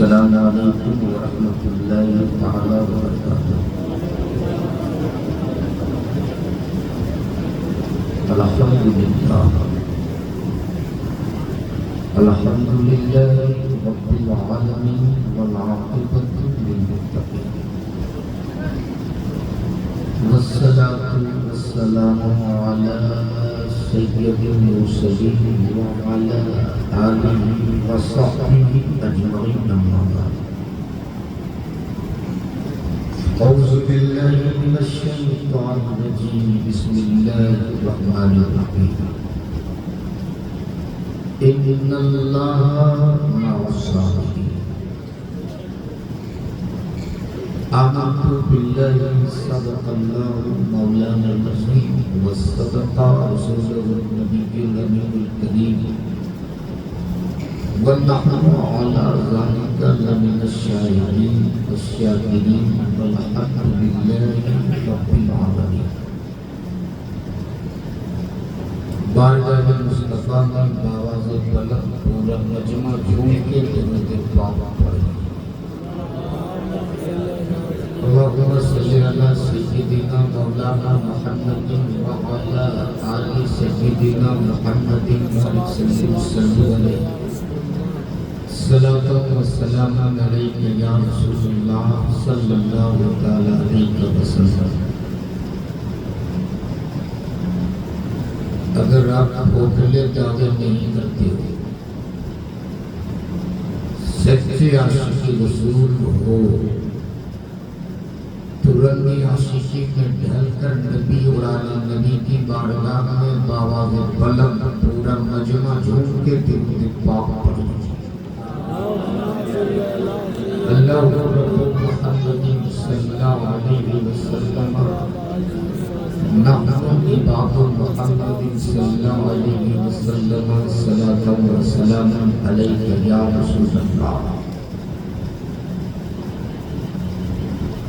السلام علیکم ورحمۃ اللہ تعالی وبرکاتہ۔ الحمدللہ رب العالمین والعاقبۃ للمتقین، والصلاة والسلام علی سید المرسلین وعلی آلہ وصحبہ اجمعین، اما بعد۔ اعوذ باللہ من الشیطان الرجیم، بسم اللہ الرحمن الرحیم۔ ان اللہ مع الصابرین۔ آمنت باللہ صدق اللہ مولانا العظیم وصدق رسولہ النبی الامین الکریم، ونحن علی ذلک لمن الشاہدین والشاکرین، والحمد للہ رب العالمین۔ بارگاہ مصطفیٰ میں باواز بلند پورا مجمع جھوم کے درود پاک پڑھیں۔ اللہم صلی علی سیدنا مولانا محمد وعلی آل سیدنا محمد صلی علیہ صلاۃ و سلام علیک یا رسول اللہ صلی اللہ تعالی علیہ وسلم۔ اگر آپ کھوکھلے دعوے نہیں کرتے ہو، سچے عاشق رسول ہو، تو رنگ عاشقی میں ڈھل کر نبی اور آل نبی کی بارگاہ میں باواز بلند پورا مجمع جھوم کے درود پاک پڑھیں۔ اللہ رب محمد صلی اللہ علیہ وسلم، نحن عباد محمد صلی اللہ علیہ وسلم، صلاۃ و سلام علیک یا رسول اللہ۔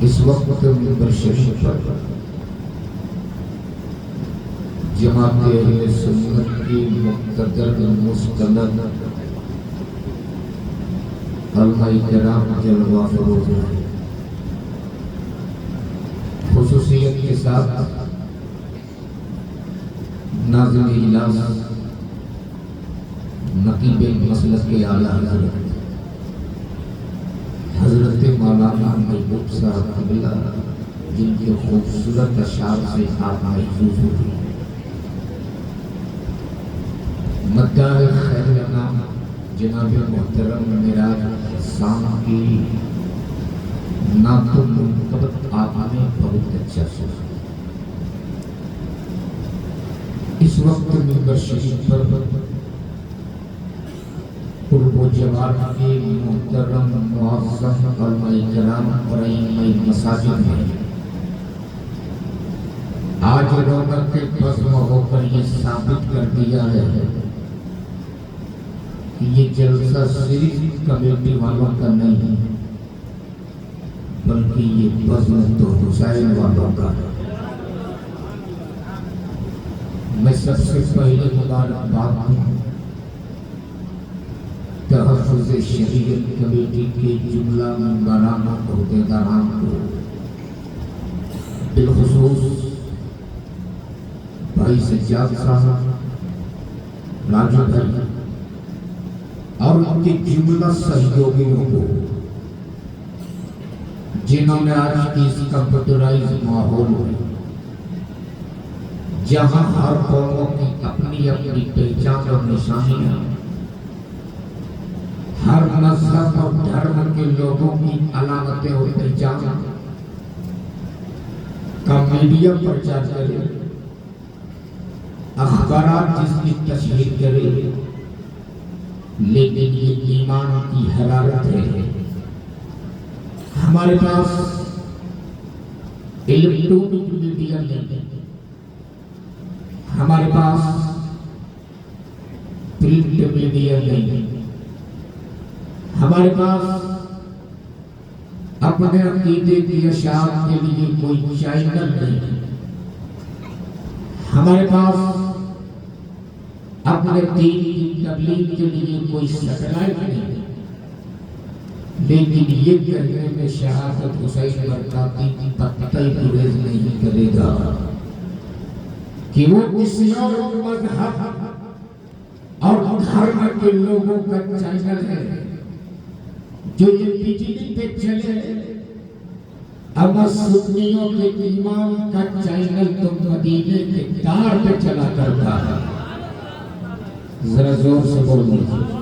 اس وقت منبر شریف پر جماعت اہل سنت کی مقتدر مستند علماء کرام جلوہ فروز ہیں۔ خصوصیت کے ساتھ ناظم اجلاس نقیب مسلک کے اعلیٰ حضرت مولانا محبوب صاحب قبلہ، جن کے خوبصورت اشعار سے آپ محفوظ ہوئی۔ مدار خیر نام جناب محترم معراج سام کی نعت منقبت آپ نے بہت اچھا سنا۔ اس وقت منبر شریف پر قرب و جوار کے محترم معظم علماء کرام اور ائمہ مساجد میں آج رونق کے بزم ہو کر یہ ثابت کر دیا ہے کہ یہ جلسہ صرف کمیٹی والوں کا نہیں، بلکہ یہ بزم تو حسین والوں کا ہے۔ میں سب سے پہلے مبارکباد دوں تحفظ شریعت کمیٹی کے جملہ ممبران عہدیداران کو، بالخصوص بھائی سجاد صاحب، راجو بھائی اور ان کے جملہ سہیوگیوں کو، جنہوں نے آج کی اس کمپیوٹرائز ماحول میں جہاں ہر قوموں کی اپنی اپنی پہچان اور نشانیاں، ہر مذہب اور دھرم کے لوگوں کی علامتیں اور پہچان کا میڈیا پرچار کرے، اخبارات جس کی تشہیر کرے، لیکن یہ ایمان کی حرارت ہے۔ ہمارے پاس الیکٹرونک میڈیا نہیں، ہمارے پاس پرنٹ میڈیا نہیں، ہمارے پاس اپنے عقیدے کی اشاعت کے لیے کوئی چینل نہیں، ہمارے پاس اپنے دین کی تبلیغ کے لیے کوئی سیٹلائٹ نہیں، لیکن یہ کہنے میں شہادت حسین برکاتی کی پتہ گریز نہیں کرے گا کہ وہ کسی اور مذہب اور دھرم کے لوگوں کا چینل ہے جو یہ بجلی پہ چلے، اما سنیوں کے ایمان کا چینل تو مدینے کے دار پہ چلا کرتا ہے۔ ذرا زور سے بول لیجیے،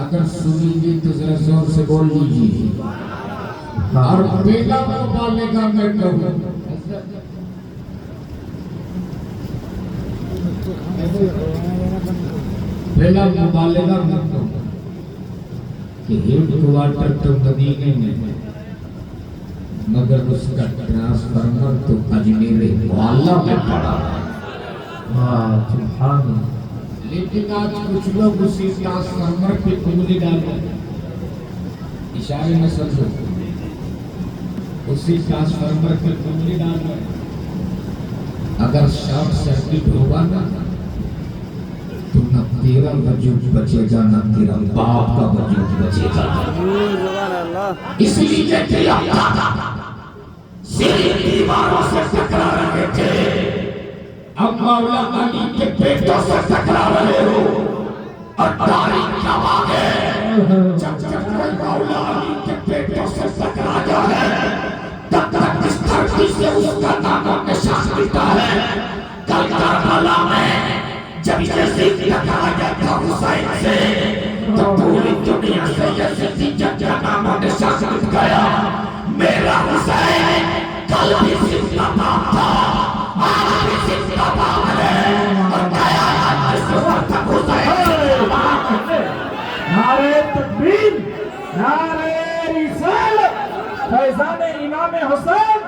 اگر سنیں گے تو ذرا زور سے بول لیجیے۔ اور بیلا مبالغہ میں کہوں، بیلا مبالغہ میں کہوں کہ ہیڈ کوارٹر تو مدینے میں ہے، مگر اس کا ٹرانسفارمر تو اجمیر والا میں پڑا ہے۔ سبحان اللہ۔ لیکن آج کچھ لوگ اسی ٹرانسفارمر پہ انگلی ڈال رہے ہیں، اشارے میں سمجھو، اسی ٹرانسفارمر پہ انگلی ڈال رہے ہیں۔ اگر شارٹ سرکٹ ہوگا نا تو نہ تیرا وجود بچے گا نہ تیرا باپ کا وجود بچے گا۔ اس لیے کہ صرف دیواروں سے ٹکرا رہے تھے، اب مولا علی کے بیٹوں سے ٹکرا رہے ہو، اور تاریخ کیا بات ہے، جب کوئی مولا علی کے بیٹوں سے ٹکرا جائے تب تک اس دھرتی سے اس کا نام و نشان مٹا ہے۔ کل کربلا میں جب یزید ٹکرایا تھا حسین سے تو پوری دنیا سے یزید کا نام و نشان مٹ گیا۔ میرا حسین کل بھی زندہ باد تھا، آج بھی زندہ باد ہے، اور قیامت اس وقت تک حسین نعرہ تکبیر، نعرہ رسالت، فیضان امام حسین،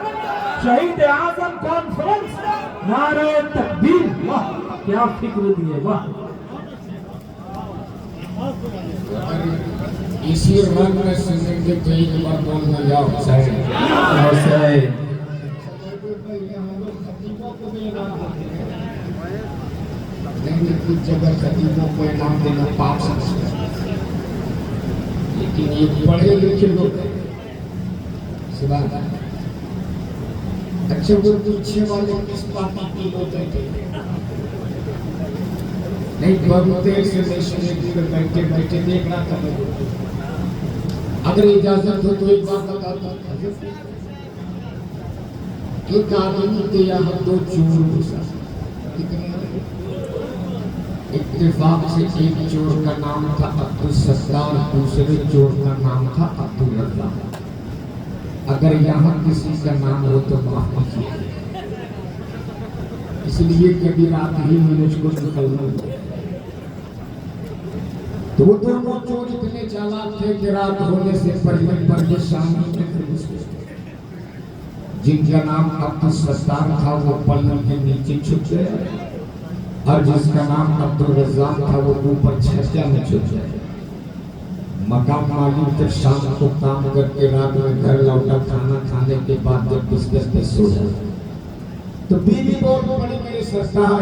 شہید اعظم کانفرنس، نعرہ تکبیر۔ واہ کیا فکر دیے، واہ۔ اسی رنگ میں سنیں گے تو ایک بار بولنا یا حسین حسین۔ نہیں کچھ جگہ خطیبوں کو انعام دینا پاپ سمجھتا ہے، لیکن یہ پڑھے لکھے لوگ ہیں۔ سبحان اللہ۔ اچھا وہ پیچھے والے کس پارٹی کی ہوتے تھے؟ نہیں بہت دیر سے نیشنل پر بیٹھے بیٹھے دیکھ رہا تھا میں، اگر اجازت ہو تو ایک بات بتاتا ہوں۔ ایک آدمی کے یہاں دو چور گزرا، اتفاق سے ایک چور کا نام تھا عبدالستار، دوسرے چور کا نام تھا عبدالرزاق۔ اگر یہاں کسی کا نام ہو تو معاف کیجیے، اس لیے کبھی رات ہی میں مجھ کو نکلنا ہو۔ تو وہ دونوں چور اتنے چالاک تھے کہ رات ہونے سے پہلے پریشانی میں گھس گئے۔ جن کا نام عبدالستار تھا وہ پلنگ کے نیچے چھپ گئے، اور جس کا نام عبدالرزاق تھا وہ اوپر چھجا میں چھپ گئے۔ مقام معلوم تک شام کو کام کر کے رات میں گھر لوٹا، کھانا کھانے کے بعد جب بستر پہ سو جاتا تو بیوی بول پڑی، میرے سرکار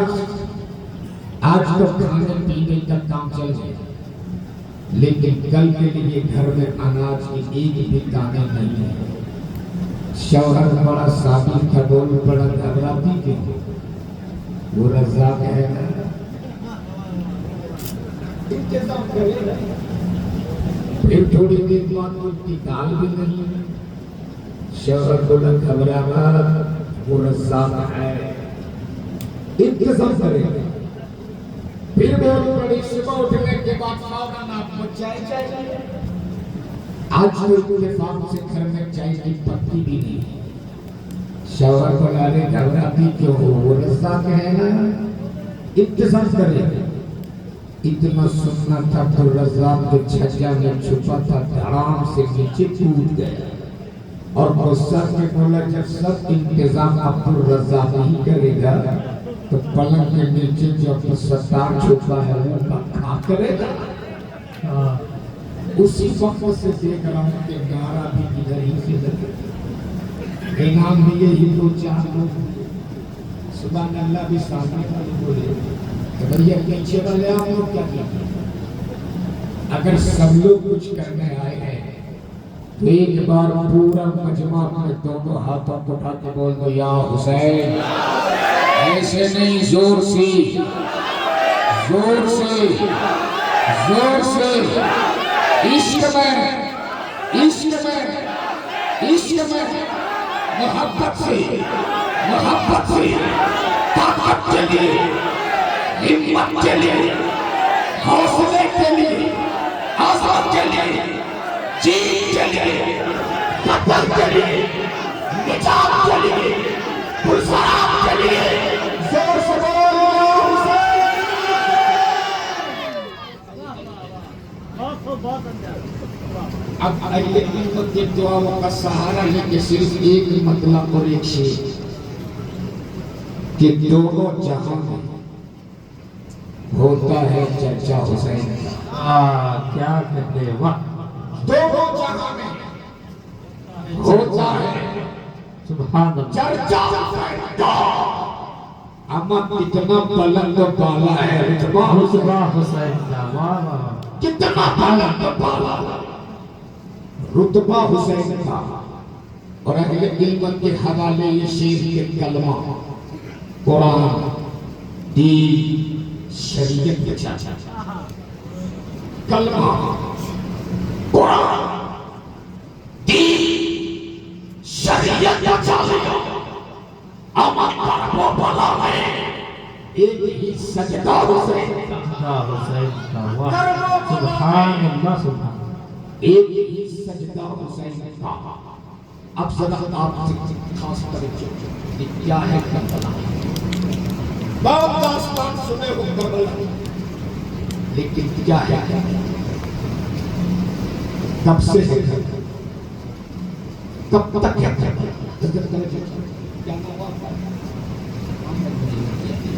آج تو کھانے پینے کا کام چل جائے، لیکن کل کے لیے گھر میں اناج کی ایک بھی دانے نہیں ہے۔ شوہر بڑا صابر تھا، دونوں بڑا گھبراتی تھی، وہ رزاق ہے نا، انتظام کرے نا۔ پھر تھوڑی دیر بعد ان کی دال بھی نہیں، شوہر بڑا گھبرایا، وہ رزاق ہے، انتظام کرے نا۔ پھر بہت بڑی صبح اٹھنے کے بعد فوراً آپ کو چائے چاہیے۔ آج تو اتفاق سے گھر میں چائے کی پتی بھی نہیں۔ شوہر کو ڈالے گھبراتی کیوں ہو، وہ رزاق ہے نا، انتظام کرے۔ اتنا سننا تھا تو رزاق جو چھجا میں چھپا تھا دھڑام سے نیچے ٹوٹ گیا، اور غصہ کے بولا جب سب انتظام عبدالرزاق ہی کرے گا تو پلنگ کے نیچے جو عبدالستار چھپا ہے وہ کھا کرے گا۔ اسی وقت سے دیکھ رہا ہوں کہ گارا بھی ادھر ہی سے لگے، انعام بھی یہی دو چار لوگ، سبحان اللہ بھی سامنے والے بولے کہ بھئیہ پیچھے والے آپ لوگ کیا کیا؟ اگر سب لوگ کچھ کرنے آئے ہیں تو ایک بار پورا مجمع اپنے دونوں ہاتھوں کو اٹھا کے بول دو یا حسین. ایسے نہیں، زور سے، زور سے، زور سے. عشق میں، عشق میں، عشق میں، محبت سے، محبت سے، طاقت کے لیے، ہمت کے لیے، حوصلے کے لیے، عظمت کے لیے، جیت کے لیے، فتح کے لیے، نجات کے لیے، پرسراب کے لیے زور سے بولو یا حسین. اب اہل امت کے دعاؤں کا سہارا ہے کہ صرف ایک مطلب اور ایک شیء کہ دونوں جہاں میں ہوتا ہے چرچا حسین کا. کیا کہتے ہیں، واہ. دونوں جہاں میں ہوتا ہے سبحان اللہ. چرچا حسین کا. اما کتنا بلند و بالا ہے رتبہ حسین کا. واہ واہ. کتنا بلند و بالا رتبہ حسین کا. اور اہل علم کے حوالے یہ شیر کے کلمہ قرآن دین شریعت کے کلمہ قرآن دین شریعت کا چاہیے. امن پر و بلا میں ایک ہی سجدہ حسین کا. حسین کا. واہ سبحان اللہ. سبحان ایک ہی سجدہ حسین کا. اب ذرا آپ سے خاص توجہ کہ کیا ہے کربلا. باب داستان سنے ہو کربلا، لیکن کیا ہے کب سے ہے کب تک ہے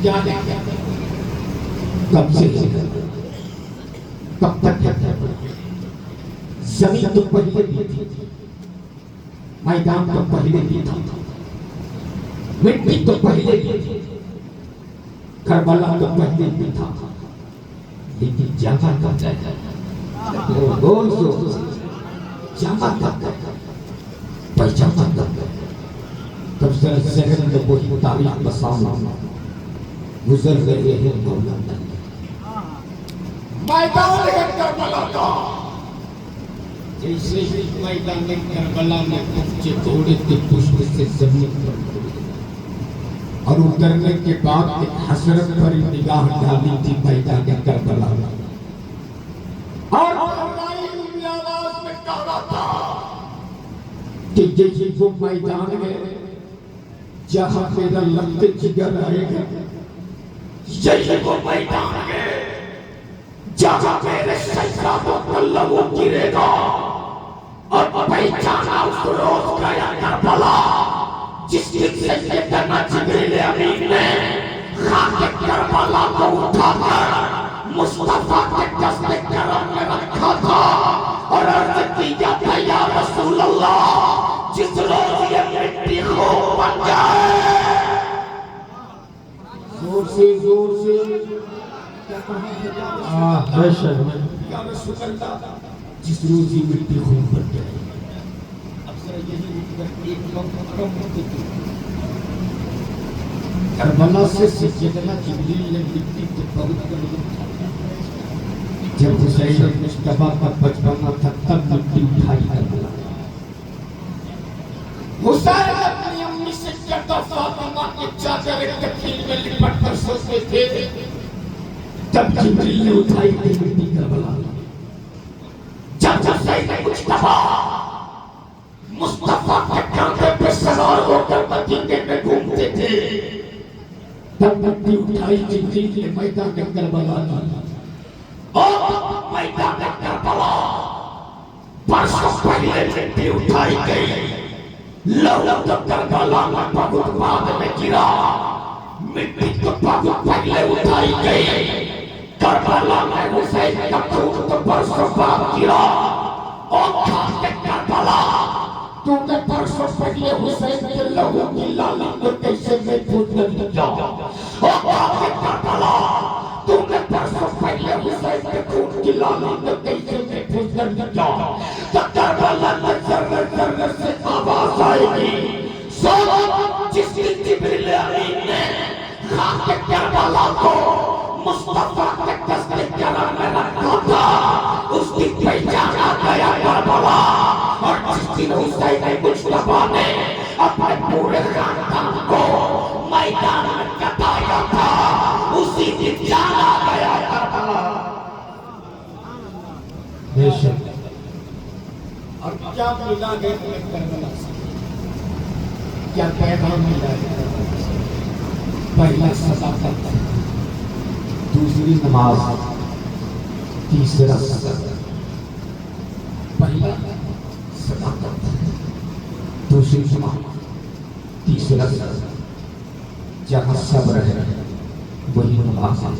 کیا ہے کب سے ہے کب تک ہے. زمین تو پہلے بھی تھی، میدان تو پہلے بھی تھا، مٹی تو پہلے بھی تھی، کربلا تو پہلے بھی تھا، لیکن جگہ کب تک بول سو جگہ کب تک پہچانا کب تب ذرا ذہن میں وہی تاریخ بسانا گزر گئے ہیں مولانا میدان ہے کربلا کا. جیسے ہی میدان کربلا میں کچھ گھوڑے کے پشت سے زمین پر اترے اور اترنے کے بعد ایک حسرت بھری نگاہ ڈالی تھی میدان کربلا میں، اور اپنی آواز میں کہا تھا کہ یہ وہ میدان ہے جہاں میرا لگتے جگر آئے گا. یہی وہ میدان ہے جہاں میرے شہزادوں کا لہو گرے گا. اور پہچانا اس روز کا یا کربلا جس دن سیدنا جبریل امین نے خاک کربلا کو اٹھا کر مصطفیٰ کے دست کرم میں رکھا تھا اور عرض کیا تھا یا رسول اللہ جس روز یہ مٹی خوب بن جائے. زور سے زور سے یا رسول اللہ جس روز یہ مٹی خون بن جائے. اب ذرا یہی ایک کربلا سے سیدنا جبریل نے مٹی کو بہت کر دیا. جب حسین مصطفیٰ کا بچپنا تھا تب مٹی اٹھائی کربلا. حسین اپنی امی سے جدہ فاطمہ کے چادر کفیل میں لپٹ کر سوتے تھے تب جبریل نے اٹھائی تھی مٹی کربلا. جب حسین مصطفیٰ کے کاندھے پہ سوار ہو کر مدینے میں گھومتے تھے تب مٹی اٹھائی جبریل نے میدان کربلا کی. اور میدان کربلا برسوں پہلے مٹی اٹھائی گئی. لہو تو کربلا میں بہت بعد میں گرا، مٹی تو بہت پہلے اٹھائی گئی. کربلا میں حسین کا خون تو برسوں بعد گرا. اور کھاتے کربلا تو نے برسوں پہلے حسین کے لہو کی لالی کو کیسے محفوظ نہ کیا. اور کھاتے کربلا تو نے برسوں پہلے حسین کے خون کی لالی کو کیسے محفوظ نہ کیا. تو کربلا میں کرنے سے آواز آئے گی سوچ جس دن جبریل امین نے خاک کربلا کو مصطفیٰ کے دست کرم میں رکھا تھا اس دن پہچانا گیا کربلا اور جس دن حسین مجتبیٰ نے اپنے پورے خاندان کو میدان میں کٹایا تھا اسی دن جانا گیا کربلا بے شک اور کیا ملا گیا ہمیں کربلا سے کیا پیغام ملا ہے پہلا صداقت دوسری نماز تیسرا صبر پہلا صداقت دوسری نماز تیسرا صبر جہاں صبر ہے وہی نماز ہے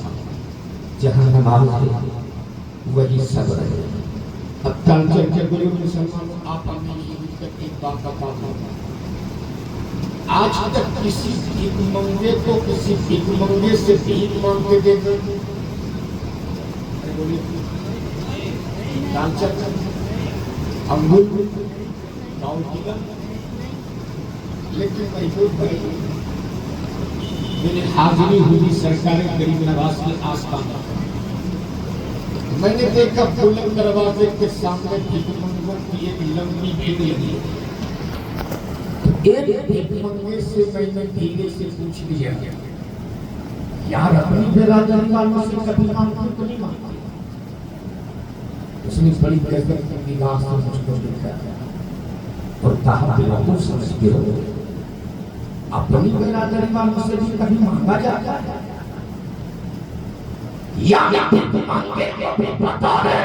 جہاں نماز ہے وہی صبر ہے اب کل چل کے بڑے مسلمان آپ ایک بات بتا آج تک کسی بھیک منگے کو کسی بھیک منگے سے بھیک مانگ کے دیکھا دال چل انگور گاؤں کی لیکن محبوب بھائی میری حاضری ہوئی سرکار غریب نواز کی آستانہ میں نے دیکھا بلند دروازے کے سامنے بھیک منگوں کی ایک لمبی بھیڑ لگی ایک بھیک منگے سے میں نے دھیرے سے پوچھ لیا یار اپنی برادری والوں سے کبھی مانگتے تو نہیں مانگتے اس نے بڑی گزر کی نگاہ سے مجھ کو دیکھا اور کہا بالکل سمجھتے ہو اپنی برادری والوں سے بھی کبھی مانگا جاتا ہے یا بھیک مانگے کو بھی پتا ہے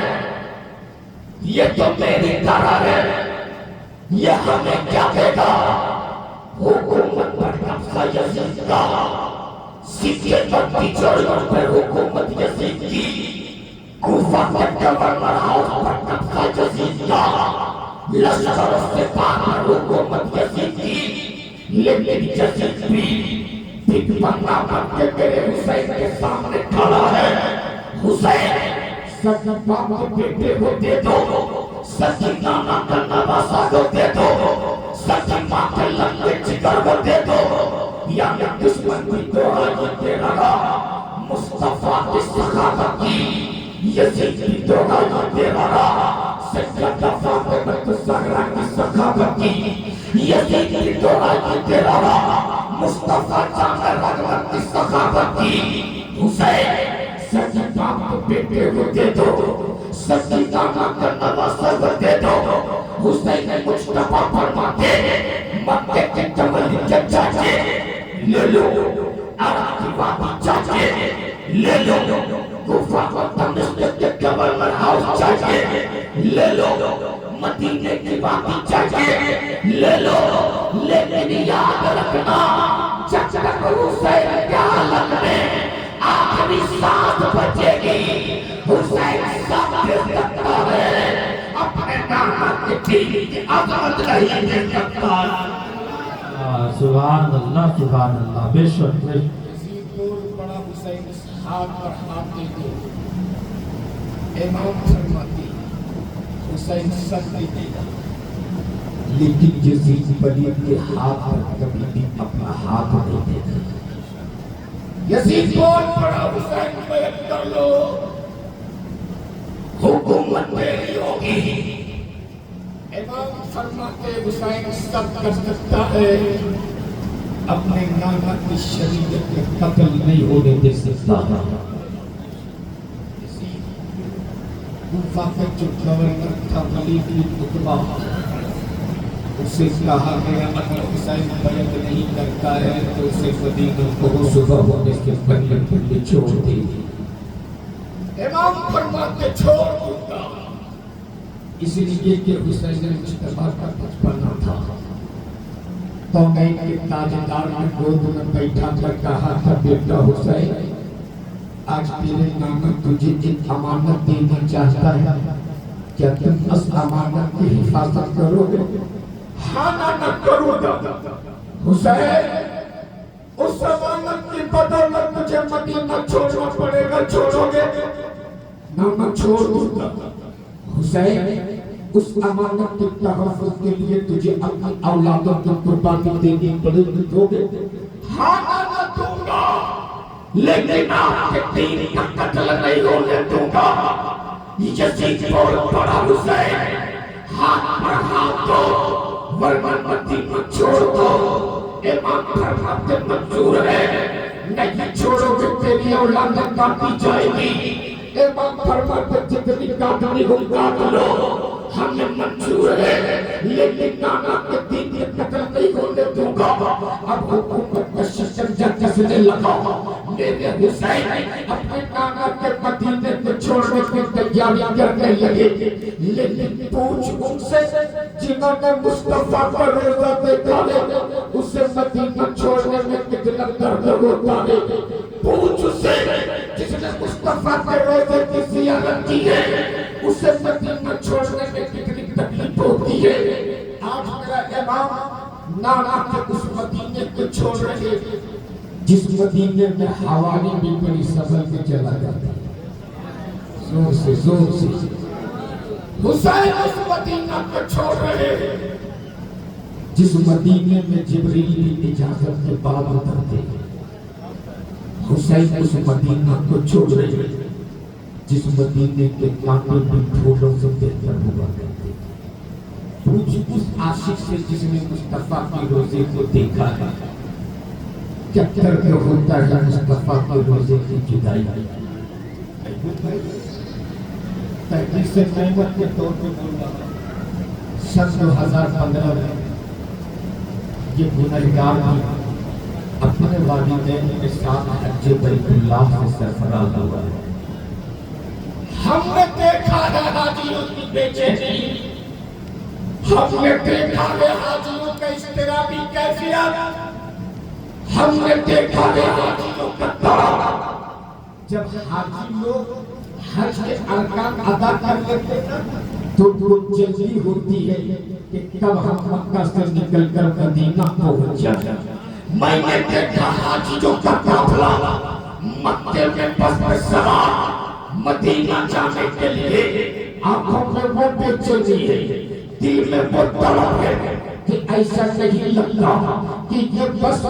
یہ تو میری طرح ہے یہ ہمیں کیا دے گا حکومت پر قبضہ یزید کا سکے بندی چوڑیوں پر حکومت یزید کی کوفہ کے گورنر ہاؤس پر قبضہ یزید کا لشکر سے پاک حکومت یزید کی لیکن یزید بھی بھیک منگا بن کے میرے حسین کے سامنے کھڑا ہے حسین سچ باپ کے بیٹے کو دے دو سچ نانا کا نواسا کو دے دو سچ ماں کے لمبے جگر کو دے دو یا دشمن بھی دوڑا جاتے رہا مصطفیٰ کی سخاوت کی یزید بھی دوڑا جاتے رہا سجدہ فاطمہ الزہرا کی سخاوت کی یزید بھی دوڑا جاتے رہا مصطفیٰ جامع رحمت کی سخاوت کی حسین سچ باپ کو بیٹے کو دے دو سچ نانا کا نواسا کو دے دو حسین مجتبیٰ فرماتے مکے کے جمل چچا کے لے لو عرب کی وادی چاچے لے لو کوفہ و دمشق کے گورنر ہاؤس چاچے لے لو مدینے کی وادی چاچے لے لو لیکن یاد رکھنا جب تک حسین کے حالت میں آخری سانس بچے گی حسین صبر کرتا ہے اپنے نام کے دین کی عظمت نہیں دے سکتا سبحان اللہ بے شک یزید بول پڑا حسین ہاتھ پر ہاتھ دے دو امام فرماتی حسین سر دے دے گا لیکن یزید پلید کے ہاتھ پر کبھی بھی اپنا ہاتھ نہیں دے گا یزید بول پڑا حسین بیعت کر لو حکومت میری ہوگی امام فرماتے حسین سب کر سکتا ہے اپنے نانا کی شریعت کے قتل نہیں ہونے دے سکتا کوفہ کا جو گورنر تھا ولید بن عتبہ اسے کہا گیا اگر حسین بیعت نہیں کرتا ہے تو اسے مدینہ کو صبح ہونے سے پہلے چھوڑ دے امام فرماتے چھوڑ دوں گا اس لیے کہ حسین مجتبیٰ کا بچپنا تھا تو میں کے تاجدار میں گود میں بیٹھا کر کہا تھا بیٹا حسین آج تیرے نانا تجھے ایک امانت دینا چاہتا ہے کیا تم اس امانت کی حفاظت کرو گے ہاں نہ کروں گا حسین اس امانت کی بدولت تجھے مدینہ چھوڑنا پڑے گا چھوڑو گے نہ میں چھوڑ دوں گا حسین اس امانت کے تحفظ کے لیے تجھے اپنی اولادوں کی قربانی دینی پڑے گی. ہاں نہ دوں گا لیکن آپ کے دین کا قتل نہیں ہونے دوں گا. یزید بول پڑا حسین ہاتھ پر ہاتھ دو ورنہ مدینہ چھوڑ دو. امام فرماتے منظور ہے نہیں چھوڑو گے تیری اولاد کاٹی جائے گی. امام فرماتے جتنی کاٹنی ہو کاٹ لو ہمیں منظور ہے لیکن نانا کے دین کے قتل نہیں ہونے دوں گا. اب حکومت کا شکنجہ کسنے لگا. میرے حسین اپنے نانا کے مدینے کو چھوڑنے کی تیاری کرنے لگے لیکن پوچھ ان سے جنہوں نے مصطفیٰ کا روزہ دیکھا ہے اسے مدینہ چھوڑنے میں کتنا درد ہوتا ہے. پوچھ اسے جس نے مصطفیٰ کے روزے کی زیارت کی ہے اسے مدینہ چھوڑنے میں کتنی تکلیف ہوتی ہے. آج میرا امام نانا کے اس مدینے کو چھوڑ رہے جس مدینے میں حوالی بھی بڑی سبل میں چلا جاتا ہے. زور سے حسین اس مدینہ کو چھوڑ رہے جس مدینے میں جبریل کی اجازت کے بعد اترتے. حسین اس مدینہ کو چھوڑ رہے جس مدینے کے کانٹے بھی پھولوں سے بہتر ہوا کرتے. پوچھ اس عاشق سے جس نے مصطفیٰ کی روزے کو دیکھا ہے کیا درد ہوتا ہے مصطفیٰ کے روزے کی جدائی. تحقیق سے نعمت کے طور پہ بول رہا سن 2015 میں یہ گنہگار بھی اپنے والدین کے ساتھ حج بیت اللہ سے سرفراز ہوا ہے. ہم نے دیکھا ہے حاجیوں کی بے چینی, ہم نے دیکھا ہے حاجیوں کا اضطرابی کیفیت, ہم نے دیکھا ہے حاجیوں کا درد. جب حاجی لوگ حج کے ارکان ادا کر لیتے تو جلدی ہوتی ہے کہ کب ہم مکہ سے نکل کر مدینہ پہنچ جائیں. میں نے دیکھا حاجیوں کا قافلہ مکے میں بس میں سوار مدینہ جانے کے لیے. آنکھوں میں وہ بے چینی ہے, دل میں وہ تڑپ ہے کہ ایسا نہیں لگتا کہ یہ بس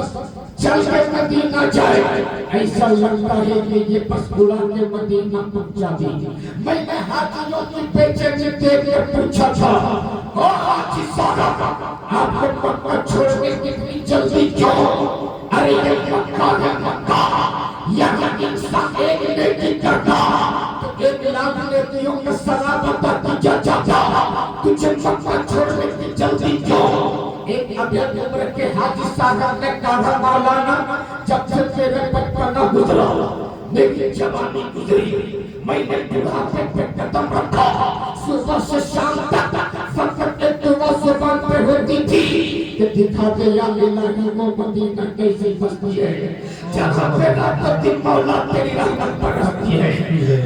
چل کے مدینہ جائے, ایسا لگتا ہے کہ یہ بس بلا کے مدینہ پہنچا دی. میں نے حاجیوں کی بے چینی دیکھ کر پوچھا تھا او حاجی صاحب آپ کو مکہ چھوڑنے کتنی جلدی کیوں؟ ارے یہ مکہ ہے مکہ, یہاں انسان ایک نیکی کرتا تو 1 لاکھ نیکیوں کا ثواب عطا کیا جاتا, تجھے مکہ چھوڑنے کی جلدی کیوں؟ ایک ابھی عمر کے حاجی صاحب نے کہا مولانا جب سے میرے بچپنا گزرا میری جوانی گزری میں نے بڑھاپے پہ قدم رکھا, صبح سے شام تک فقط ایک دعا زبان پہ ہوتی تھی کہ دکھا دے یا الہی وہ مدینہ کیسی بستی ہے جہاں میرا قدیم مولا تیری رحمت برستی ہے.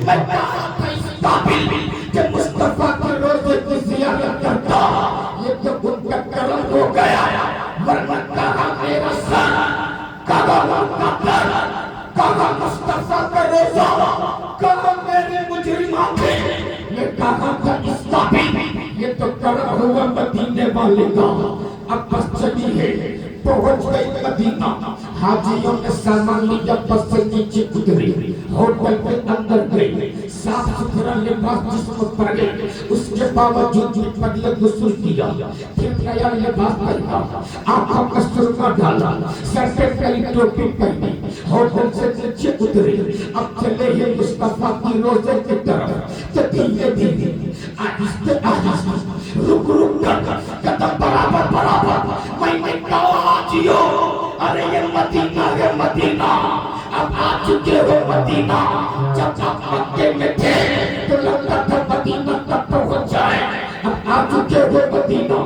میں کہا تھا اس قابل کہ مصطفیٰ کے روزے کی زیارت کرتا, یہ تو ان کا کرم ہو گیا. ورنہ کہا میرا سر, کہا کا در, کہا مصطفیٰ کا روزہ, کہا میرے مجرماں تھے. یہ کہا تھا اس قابل یہ تو کرم ہوا مدینے والے کا. اب بس چلی ہے پہنچ گئی مدینہ, حاجیوں نے سامان لیا بس سے نیچے اتری, ہوٹل کے اندر گئی, صاف ستھرا لباس جسم پر گئی, اس کے باوجود بھی پہلے غسل کیا, پھر نیا لباس پہنا, آنکھوں میں سرما ڈالا, سر پہ کئی ٹوپی پہنی, ہوٹل سے نیچے اتری. اب چلے ہیں مصطفیٰ کی روزے کی طرف. تو دھیرے دھیرے آہستہ آہستہ رک رک کر قدم برابر برابر میں نے کہا حاجیوں ارے یہ مدینہ ہے مدینہ, اب آ چکے ہو مدینہ. جب آپ مکے میں تھے تو لگتا تھا مدینہ تک پہنچ جائے, اب آ چکے ہو مدینہ.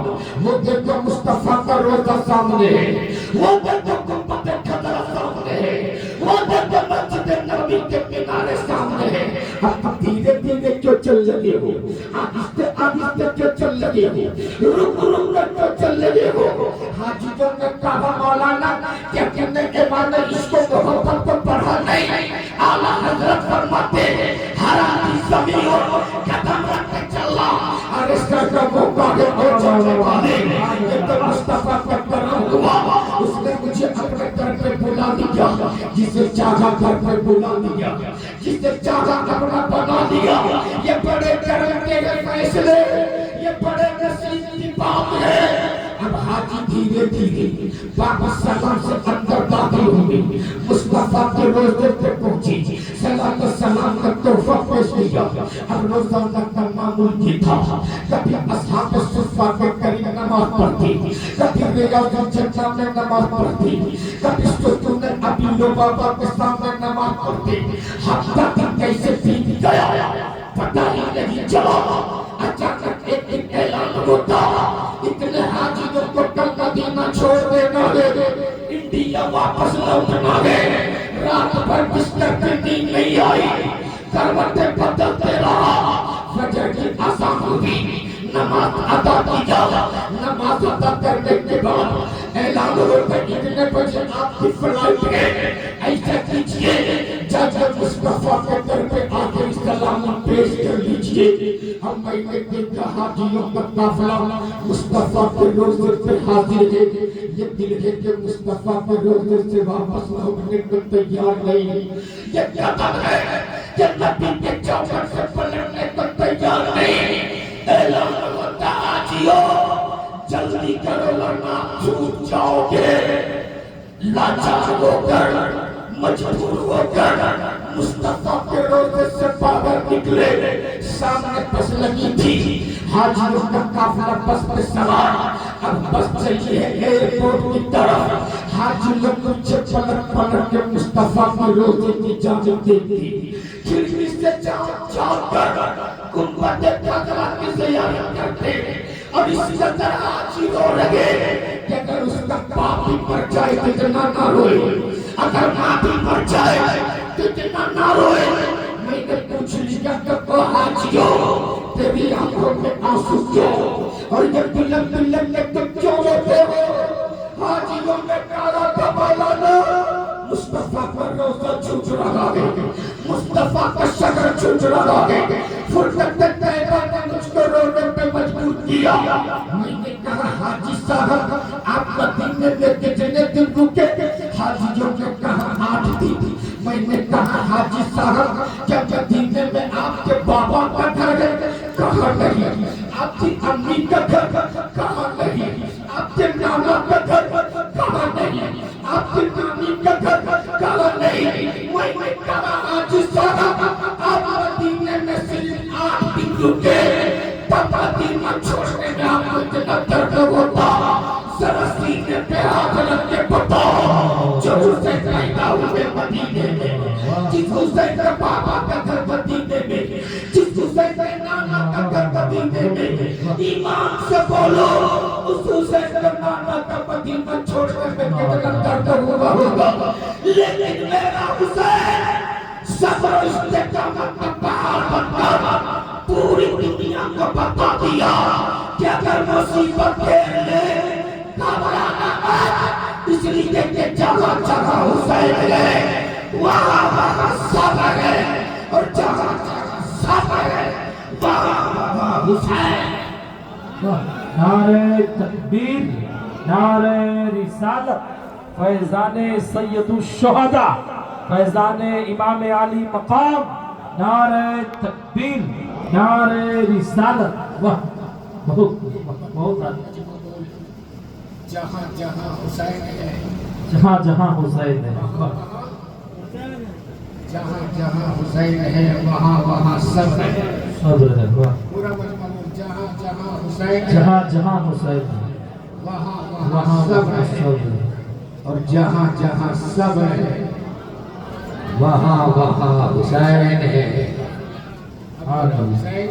وہ دیکھو مصطفیٰ کا روزہ سامنے ہے, وہ دیکھو گنبد خضرا سامنے ہے, وہ دیکھو مسجد نبوی کے کنارے سامنے ہے. اب دھیرے دھیرے کیوں چل لگے ہو, آہستہ آہستہ کیوں چل لگے ہو, رک رک کر کیوں چل لگے ہو؟ حاجیوں نے کہا مولانا کیا تم نے ایمان عشق و محبت کو پڑھا نہیں؟ اعلیٰ حضرت فرماتے ہیں ہر آدمی زمین قدم رکھ کے چلا, اور اس کا دیا، جسے چاہا گھر پہ بلا دیا، جسے چاہا اپنا بنا دیا. یہ بڑے کرم کے فیصلے، یہ بڑے نصیب کی بات ہے. اب حاجی دھیرے دھیرے بابا سلام سے اندر داخل ہوئے، مصطفیٰ کے روزے پہ پہنچی، صلاۃ و سلام کا تحفہ پیش کیا. اب روزانہ کا معمول یہ تھا، کبھی اصحاب صفہ کے قریب نماز پڑھتی، کبھی ریاض الجنہ میں نماز پڑھتی، کبھی ستون ابی لبابہ کے سامنے نماز پڑھتی. ہفتہ دن کیسے بیت گیا پتہ ہی نہیں چلا. اچانک ایک دن اعلان ہوتا، اتنے حاجیوں کو کل مدینہ چھوڑ دینا ہے، انڈیا واپس لوٹنا ہے. رات بھر بستر پہ نیند نہیں آئی، کروٹیں بدلتے رہا. فجر کی اذان ہوئی، نماز ادا کیا. نماز ادا کرنے کے بعد اعلان ہوتا اتنے بجے آپ کی فلائٹ ہے، ایسا کیجئے جج مصطفیٰ کے در پہ آ کے سلام پیش کر لیجئے. ہم میں نے دیکھا حاجیوں کا قافلہ مصطفیٰ کے روزے پہ حاضر ہے. یہ دل ہے کہ مصطفیٰ کے روزے سے واپس لوٹنے کو تیار نہیں. یہ قدم ہے کہ نبی کے چوکھٹ سے پلٹنے کو تیار نہیں. اعلان ہوتا حاجیوں جلدی کرو ورنہ چھوٹ جاؤ گے. لاچار ہو کر مجبور ہو کر مصطفیٰ کے روزے سے باہر نکلے. سامنے بس لگی تھی، حاجیوں کا قافلہ بس پہ سوار. اب بس چلی ہے ایئرپورٹ کی طرف. حاجی لوگ پیچھے پلٹ پلٹ کے مصطفیٰ کے روزے کی جانب دیکھتی، کھڑکی سے جھانک کر گنبد خضرا کی زیارت کرتے. اور اسی طرح حاجی رو لگے کہ اگر اس کا باپ بھی مر جائے تو اتنا نہ روئے، اگر ماں بھی مر جائے تو اتنا نہ روئے. میں نے پوچھ لیا کہ وہ حاجیوں تیری آنکھوں میں آنسو کیوں، اور یہ بلند بلند کے تم کیوں روتے ہو؟ حاجیوں نے کہا تھا مولانا مصطفیٰ کا روزہ چھوٹ رہا ہے، مصطفیٰ کا شکر چھوٹ رہا ہے. فرقت طیبہ نے مجھ کو رونے پہ مجبور کیا. میں نے کہا حاجی صاحب آپ مدینے میں کتنے دن رکے؟ حاجیوں نے کہا 8 دن. میں نے کہا حاجی صاحب کیا مدینے میں آپ کے بابا کا گھر ہے؟ کہا نہیں. آپ کی امی کا گھر؟ کہا نہیں. آپ کے نانا کا گھر؟ کہا نہیں. آپ کی نانی کا گھر؟ کہا نہیں. میں نے کہا حاجی صاحب آپ مدینے میں صرف 8 دن رکے، تب مدینہ چھوڑنے میں آپ کو اتنا درد ہوتا. ذرا سینے پہ ہاتھ رکھ کے بتاؤ جو اسے پیدا ہوئے مدینے میں، جس حسین کا بابا کا گھر مدینے میں، جس حسین کے نانا کا گھر مدینے میں، ایمان سے بولو اس حسین کا نانا کا مدینہ چھوڑنے میں کتنا درد ہوا ہوگا. لیکن میرا حسین صبر و استقامت کا پہاڑ بن کر پوری دنیا کو بتا دیا کہ اگر مصیبت گھیر لے گھبرانا مت، اس لیے کہ جہاں جہاں حسین ہے وہاں وہاں صبر ہے، اور جہاں جہاں صبر ہے وہاں وہاں حسین. نعرہ تکبیر، نعرہ رسالت، فیضان سید الشہداء، فیضان امام علی مقام. نعرہ تکبیر، نعرہ رسالت. واہ بہت جہاں جہاں حسین ہے، جہاں جہاں حسین ہے، جہاں جہاں حسین ہے وہاں وہاں صبر ہے. صبر ہے. واہ پورا مجمع جہاں جہاں حسین ہے جہاں جہاں حسین ہے وہاں وہاں وہاں صبر وہاں ہے، صبر ہے. اور جہاں جہاں صبر ہے وہاں وہاں حسین ہے. حسین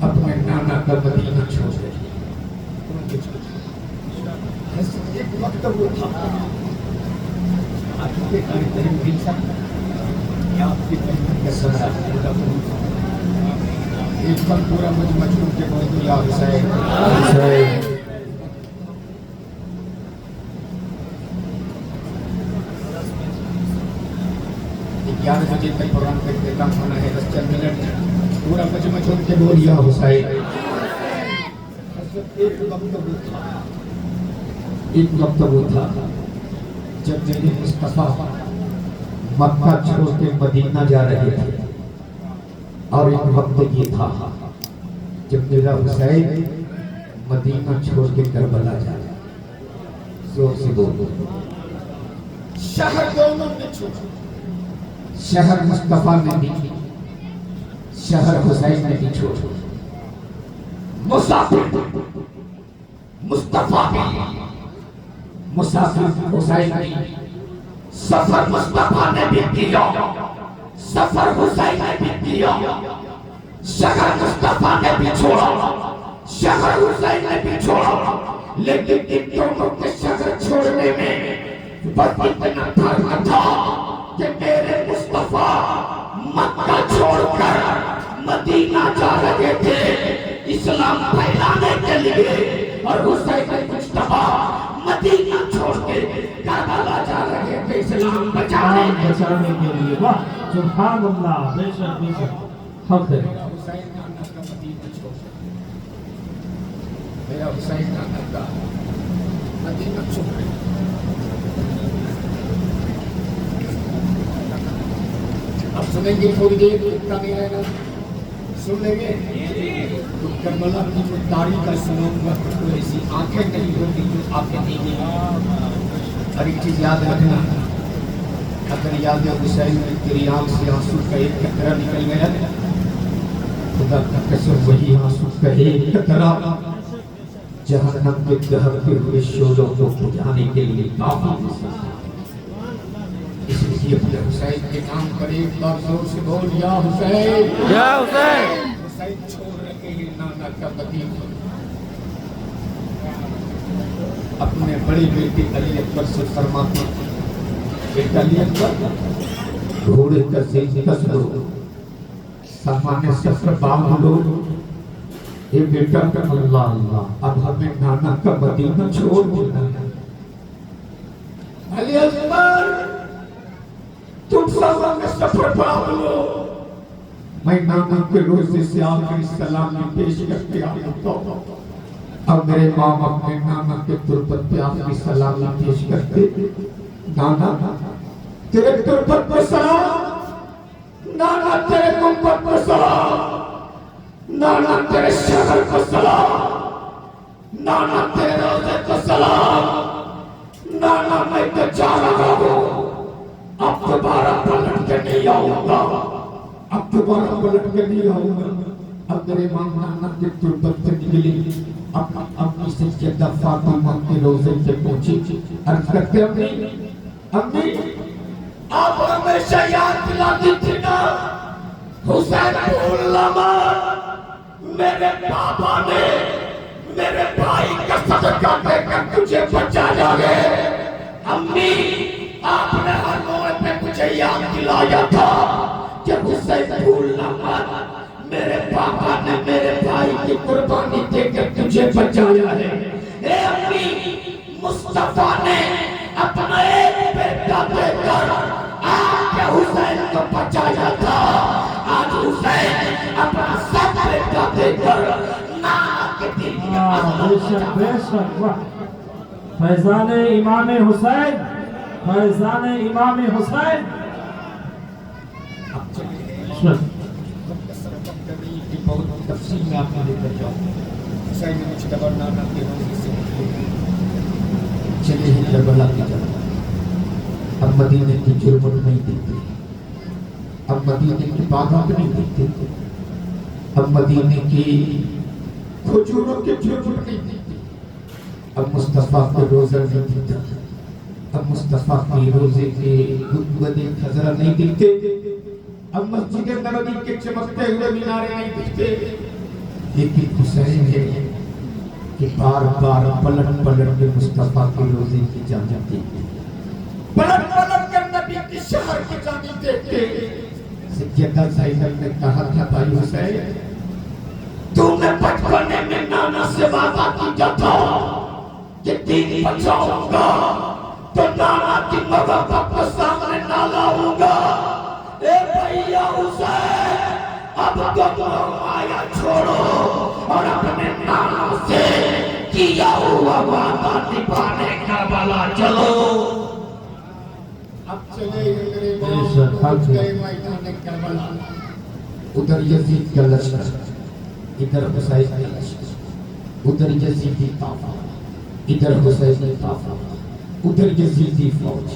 اپنے نانا کا مدینہ چھوڑ دے. ایک وقت وہ تھا آپ کے قریب دل سکتا یا آپ کی محنت کا سزا ایک وقت پورا مجمع چھوڑ کے بول دیا حسین حسین. 11 بجے تک پروگرام کا اختتام ہونا ہے. 10 چند منٹ پورا مجمع چھوڑ کے بول دیا حسین. ایک وقت وہ تھا جب میرے مصطفیٰ مکہ چھوڑ کے مدینہ جا رہے تھے، اور ایک وقت یہ تھا جب میرا حسین مدینہ چھوڑ کے کربلا جا رہا ہے۔ زور سے بولو، شہر دونوں نے چھوڑا، شہر مصطفیٰ نے بھی، شہر حسین نے بھی چھوڑا۔ مسافر مصطفیٰ بھی، مسافر حسین بھی، سفر مصطفیٰ نے بھی کیا، سفر حسین نے بھی کیا، شہر مصطفیٰ نے بھی چھوڑا، شہر حسین نے بھی چھوڑا، لیکن ان دونوں کے شہر چھوڑنے میں بس اتنا فرق تھا کہ میرے مصطفیٰ مکہ چھوڑ کر مدینہ جا رہے تھے اسلام پھیلانے کے لیے، اور حسین مصطفیٰ مدینہ چھوڑ کے کربلا جا رہے تھے اسلام بچانے کے لیے۔ واہ سبحان اللہ، بے شک بے شک، حق ہے۔ حسین نانا کا مدینہ چھوڑ، میرا حسین نانا کا مدینہ چھوڑ۔ اب سنیں گے تھوڑی دیر، اتنا نہیں رہے گا، سن لیں گے تو کربلا کی جو تاریخ کا سنوں گا تو ایسی آنکھیں نہیں ہوگی جو آنکھیں نہیں ہیں۔ اور ایک چیز یاد رکھنا، اگر یاد حسین میں تیری آنکھ سے آنسو کا ایک قطرہ نکل گیا، خدا کا قسم وہی آنسو کا ایک قطرہ جہنم کے دہکتے ہوئے شعلوں کو بجھانے کے لیے کافی ہے۔ اس لیے اپنے حسین کے نام پر ایک بار زور سے بول، یا حسین، یا حسین۔ حسین چھوڑ رہے ہیں نانا کا مدینہ۔ اپنے بڑے بیٹے علی اکبر سے فرماتے ہیں، بیٹا علی اکبر، گھوڑے کا زین کس لو، سامان سفر باندھ لو۔ اے بیٹا اللہ اللہ، اب ہمیں نانا کا مدینہ چھوڑ دینا ہے۔ علی اکبر، تم سامان سفر باندھ لو، میں نانا کے روزے سے آخری سلامی پیش کر کے آتا ہوں، اب میرے ماں اپنے نانا کے تربت پہ آخری سلامی پیش کرتے۔ نانا تیرے تربت پر سلام، نانا تیرے گنبد پر سلام، نانا تیرے شہر کو سلام، نانا تیرے روزے کو سلام، نانا میں تو جا رہا ہوں، اب دوبارہ پلٹ کے نہیں آؤں گا، اب دوبارہ پلٹ کے نہیں آؤں گا۔ اب میرے ماں نانا کے تربت سے نکلی، اپنی سیدہ فاطمہ کے روزے سے پہنچی، عرض کرتے امی امی آپ ہمیشہ یاد دلاتی تھی نا، حسین بھولنا مت، میرے پاپا نے میرے بھائی کا صدقہ دے کر تجھے بچایا ہے۔ امی آپ نے ہر موقع پہ مجھے یاد دلایا تھا کہ حسین بھولنا مت، میرے پاپا نے میرے بھائی کی قربانی دے کر تجھے بچایا ہے۔ اے امی، مصطفیٰ نے اپنا ایک بیٹا دے کر آپ کے حسین کو بچایا تھا، آج حسین اپنا سب بیٹا دے کر نانا کے دل کی عظمت بے شک واہ، فیضان امام حسین، فیضان امام حسین۔ بہت تفصیل میں آپ نے لے کر جاؤں، حسین نے مجھ دبر نانا کے روزے سے چلے ہیں کربلا کی جگہ۔ اب مدینے کی جرمت نہیں دیکھتے، اب مدینے کی بادات نہیں دیکھتے، اب مدینے کی کھجوروں کی جرمت نہیں دیکھتے، اب مصطفیٰ کے روزہ نہیں دیکھتے، اب مصطفیٰ کی روزے کے گنبد خضرا نہیں دیکھتے، اب مسجد نبوی کے چمکتے ہوئے مینارے نہیں دکھتے، لیکن حسین ہے کہ بار بار پلٹ پلٹ کے مصطفیٰ کے روزے کی جانب دیکھتے، پلٹ پلٹ کر نبی کی شہر کی جانب دیکھتے۔ سیدہ زینب نے کہا تھا بھائی حسین، تو میں بچپنے میں نانا سے وعدہ کیا تھا کہ دین بچاؤں گا تو نانا کی محبت کو سامنے نہ لاؤں گا۔ اے بھائیا حسین، اب تو آیا چھوڑو اور اپنے نانا سے کیا ہوا وعدہ نبھانے کربلا چلو۔ چلے میرے امام پہنچ گئے میدان کربلا. ادھر یزید کا لشکر, ادھر حسین کا لشکر, ادھر یزیدی طائفہ, ادھر حسینی طائفہ, ادھر یزیدی فوج,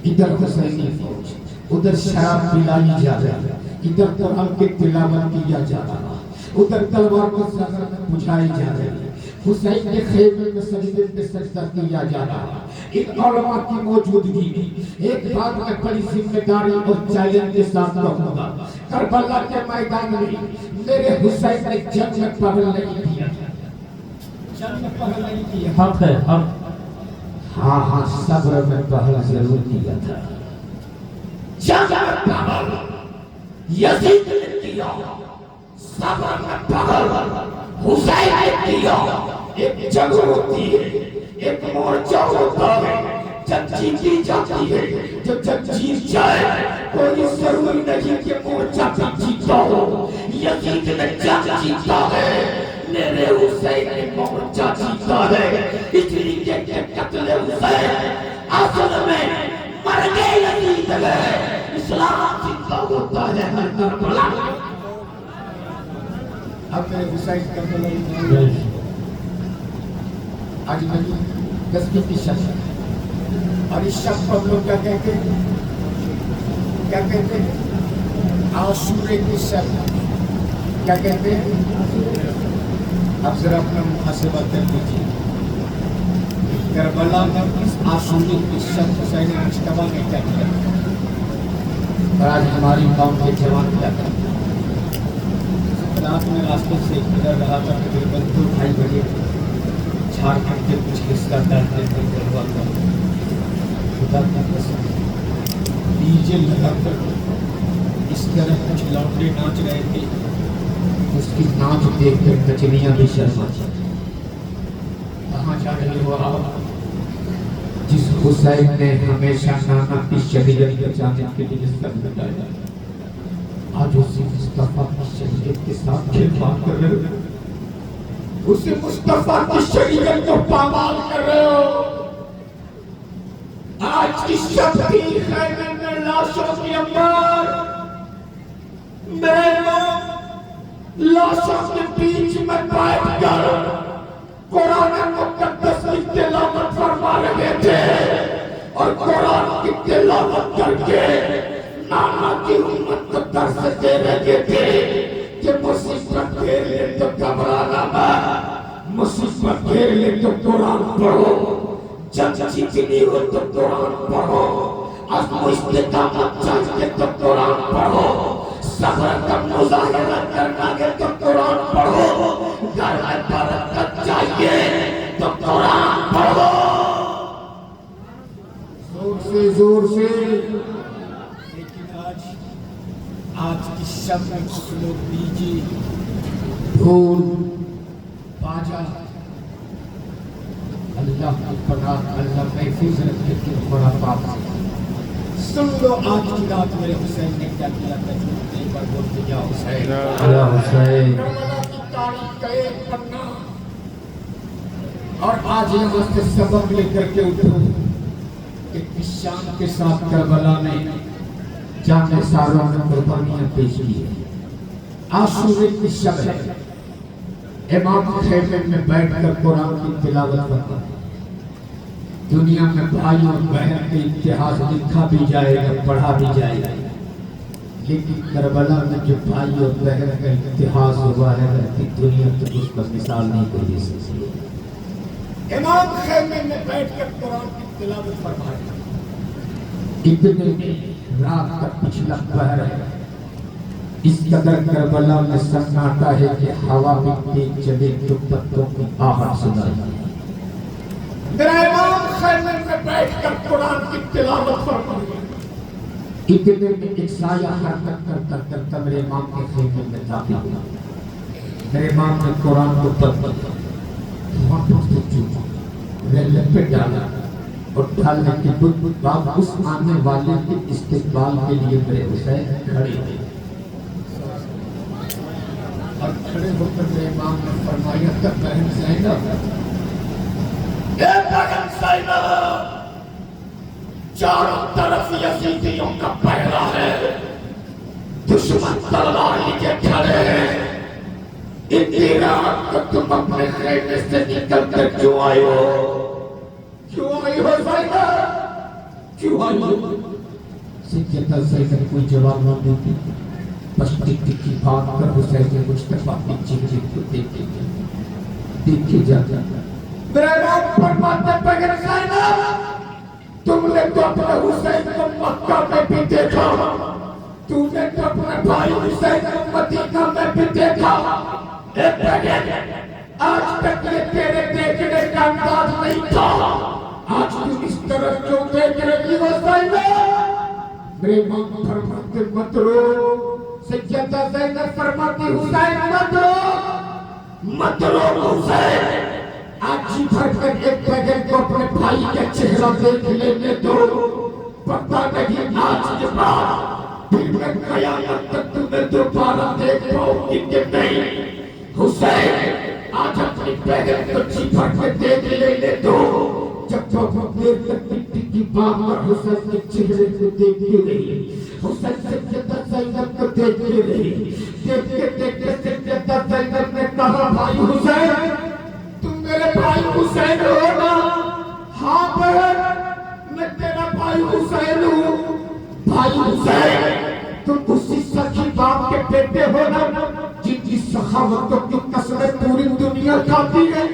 ادھر حسینی فوج, ادھر شراب پلائی جا رہی, ادھر قرآن کی تلاوت کیا جا رہا, ادھر تلوار کو سر بجھائی جا رہی, حسین کے خیمے میں سجدے پہ سجدہ کیا جا رہا. ان علماء کی موجودگی میں ایک بات میں بڑی ذمہ داری اور چیلنج کے ساتھ کہوں گا, کربلا کے میدان میں میرے حسین نے جنگ میں پہل نہیں کیا, جنگ میں پہل نہیں کیا. حق ہے, حق. ہاں ہاں صبر میں پہل ضرور کیا تھا. جنگ میں پہل یزید نے کیا, صبر میں پہل حسین نے کیا. ایک جنگ ہوتی ہے, ایک مورچہ ہوتا ہے, جب جیتی جاتی ہے, جو جب جیت جائے کوئی ضروری نہیں کہ مورچہ بھی جیتا ہو. یزید نے جنگ جیتا ہے, میرے حسین نے مورچہ جیتا ہے. اس لیے کہ قتل حسین اصل میں مرگ یزید ہے, اسلام زندہ ہوتا ہے ہر کربلا. اب میرے حسین کربلا آج نبی 10 کی شخص, اور اس شخص کو ہم لوگ کیا کہتے ہیں, کیا کہتے ہیں, عاشورے کی شخص, کیا کہتے ہیں. اب ذرا اپنا محاسبہ کر لیجیے, کربلا میں اس عاشورے کی شخص حسین مجتبیٰ نے کیا کیا, اور آج ہماری قوم کے جوان کیا کرتے ہیں. رات میں راستے سے گزر رہا تھا, تقریباً 2-2.5 بجے جھارکھنڈ کے کچھ حصہ ڈالنے میں گروا تھا. خدا کا قسم ڈی جے لگا کر اس طرح کچھ لوٹے ناچ رہے تھے, اس کی ناچ دیکھ کر کچلیاں بھی شرما تھا. کہاں جا رہے ہو آپ, جس حسین نے ہمیشہ نانا کی شریعت بچانے کے لیے سر لٹایا, آج اسی مصطفیٰ کی شریعت کے ساتھ کھلواڑ کر رہے ہو, اسی مصطفیٰ کی شریعت کو پامال کر رہے ہو. آج کی شب کی خیمے میں لاشوں کی انبار, میرے لاشوں کے بیچ میں بیٹھ کر قرآن مقدس کی تلاوت فرما رہے تھے, اور قرآن کی تلاوت کر کے نانا کی امت کو درس دے رہے تھے کہ مصیبت گھیر لے تو گھبرانا مت, مصیبت گھیر لے تو قرآن پڑھو, جنگ جیتنی ہو تو قرآن پڑھو, عزم و استقامت چاہیے تو قرآن پڑھو, صبر کا مظاہرہ کرنا ہے تو قرآن پڑھو, گھر میں برکت چاہیے تو قرآن پڑھو. زور سے زور سے. آج کی شب میں کچھ لوگ دیجیے ڈھول باجا, اللہ کی پناہ, اللہ محفوظ رکھے کہ خرافات سے سن لو. آج کی رات میرے حسین نے کیا کیا تھا, ایک بار بولتے جا حسین, یا حسین. کربلا کی تاریخ کا ایک پنا, اور آج یہاں سے سبق لے کر کے اٹھو کہ کس شان کے ساتھ کربلا نے جانے ساروں نے قربانیاں پیش کی ہے. عاشورے کی شب ہے, امام خیمے میں بیٹھ کر قرآن کی تلاوت کرتا ہے. دنیا میں بھائی اور بہن کے اتحاد لکھا بھی جائے گا, پڑھا بھی جائے گا, لیکن کربلا میں جو بھائی اور بہن کا اتحاد ہوا ہے کہ دنیا تو اس پر مثال نہیں کوئی دے سکتی. امام خیمے میں بیٹھ کر قرآن کی تلاوت فرما رہے ہیں. اتنے میں رات کا پچھلا پہر ہے, اس قدر کربلا میں سناٹا ہے کہ ہوا میں تیز چلے تو پتوں کی آہٹ سنائی. میرا امام خیمے میں بیٹھ کر قرآن کی تلاوت فرما رہے ہیں. اتنے میں ایک سایہ حرکت کرتا کرتا میرے امام کے خیمے میں داخل ہوا. میرے امام نے قرآن کو پڑھا, پہ ڈالا, اور ڈالنے کے بعد اس آنے والے کے استقبال کے لیے میرے حسین کھڑے تھے, اور کھڑے ہو کر میرے امام نے فرمایا کہ بہن زینب, اے بہن زینب, چاروں طرف یزیدیوں کا پہرا ہے، دشمن تلوار لیے کھڑے ہیں۔ اتنی رات کو تم اپنے خیمے سے نکل کر کیوں آئے ہو؟ کیوں آئی ہو زینب؟ کیوں آئی ہو؟ سیدہ زینب کوئی جواب نہ دیتی، بس ٹک ٹک کی بات کر حسین مصطفیٰ کی چہرے کو دیکھے جاتا۔ میرے نام پر باتیں بغیر زینب، تم نے تو اپنے حسین کو مکہ میں بھی دیکھا، تم نے تو اپنے بھائی حسین کو مدینہ میں بھی دیکھا، اے بغیر آج تک یہ تیرے دیکھنے کا انداز نہیں تھا، آج تم اس طرح کیوں دیکھ رہی ہو زینب؟ میرے ماں فرماتے مت رو، سیدہ زینب فرماتی حسین مت رو، مت رو حسین، آج ہی بھر کر ایک بغیر کو اپنے بھائی کا چہرہ دیکھ لینے دو، پتہ نہیں آج کے بعد پھر میں قیامت تک تمہیں دوبارہ دیکھ پاؤں گی کہ نہیں۔ حسین آج اپنی بغیر کو جی بھر کے دیکھ لینے دو۔ جب بہت دیر تک مٹی کی بات پر حسین کے چہرے کو دیکھتی رہی، حسین سیدہ زینب کو دیکھتی رہی، دیکھتے دیکھتے سیدہ زینب نے کہا بھائی حسین، تم میرے بھائی حسین ہو نا؟ ہاں بہن میں تیرا بھائی حسین ہوں۔ بھائی حسین تم اسی سخی باپ کے بیٹے ہو نا جن کی سخاوتوں کی قسمیں پوری دنیا کھاتی ہے؟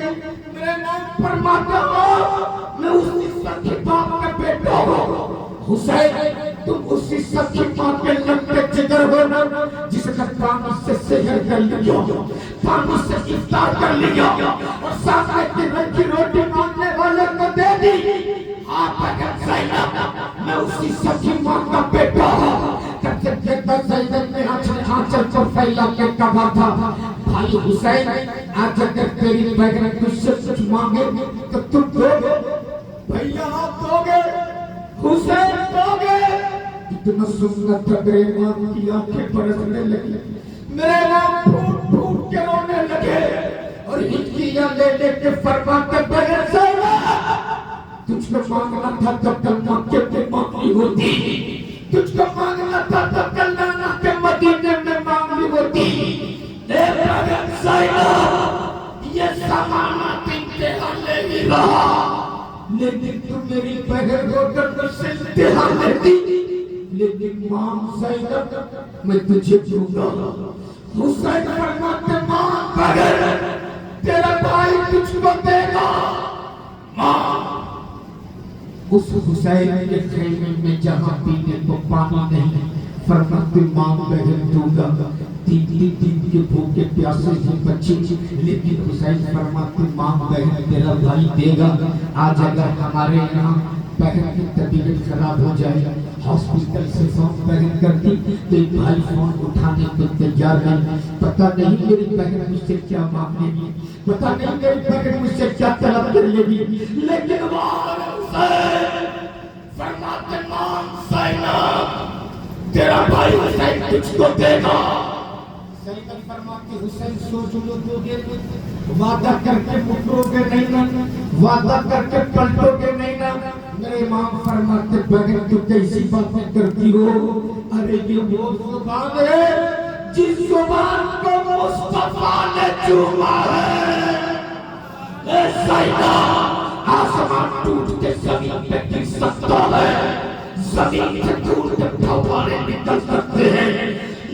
میرے نام فرماتا ہو میں اسی سخی باپ کا بیٹا ہوں۔ حسین تم اسی سخی ماں کے لمبے جگر ہو نا جس نے پانی سے سحر کر لیا، پانی سے افطار کر لیا اور سامنے کی رنگی روٹی مانگنے والے کو دے دی۔ آپ اگر زینب میں اسی سخی ماں کا بیٹا ہوں۔ جب سے سیدہ زینب نے آنچل کو پھیلا کے کہا تھا بھائی حسین آج اگر تیری بغیر کچھ سے کچھ مانگے تو تم دو گے؟ بھیا آپ دو گے؟ حسین دو گے؟ اتنا سننا تھا میرے ماں کی آنکھیں برسنے لگی، میرے ماں پھوٹ پھوٹ کے رونے لگے اور ہچکیاں لے لے کے فرماتے بغیر زینب تجھ کو مانگنا تھا تب کلمہ کے پہ مانگی ہوتی، تجھ کو مانگنا تھا تب کلمہ کے مدینے میں مانگی ہوتی۔ اے بغیر زینب یہ زمانہ انتہا لے ہی رہا، لیکن تم میری بغیر ہو کر مجھ سے انتہا لیتی، لیکن ماں زینب میں تجھے دوں گا۔ حسین فرماتے ماں بغیر تیرا بھائی تجھ کو دے گا۔ ماں اس حسین کے خیمے میں جہاں پینے کو پانی نہیں، فرماتے ماں بغیر دوں گا۔ تین دن کے بھوکے پیاسے ہیں بچے، لیکن حسین فرماتے ماں بغیر تیرا بھائی دے گا۔ آج اگر ہمارے یہاں بغیر کی طبیعت خراب ہو جائے، ہاسپٹل سے فون بغیر کرتی تو ایک بھائی فون اٹھانے کو تیار نہیں، پتہ نہیں میری بغیر مجھ سے کیا مانگنے گی، پتہ نہیں میری بغیر مجھ سے کیا طلب کر لے گی، لیکن حسین فرماتے ماں زینب تیرا بھائی حسین تجھ کو دے گا۔ زینب فرماتی حسین سوچ لو گے، وعدہ کر کے مکرو گے نہیں نا، وعدہ کر کے پلٹو گے نہیں نا؟ میرے امام فرماتے بغیر تو کیسی باتیں کرتی ہو؟ ارے یہ وہ زبان ہے جس زبان کو مصطفیٰ نے چوما ہے۔ اے زینب آسمان ٹوٹ کے زمین پہ گر سکتا ہے، زمین سے دور تک پھوارے نکل سکتے ہیں،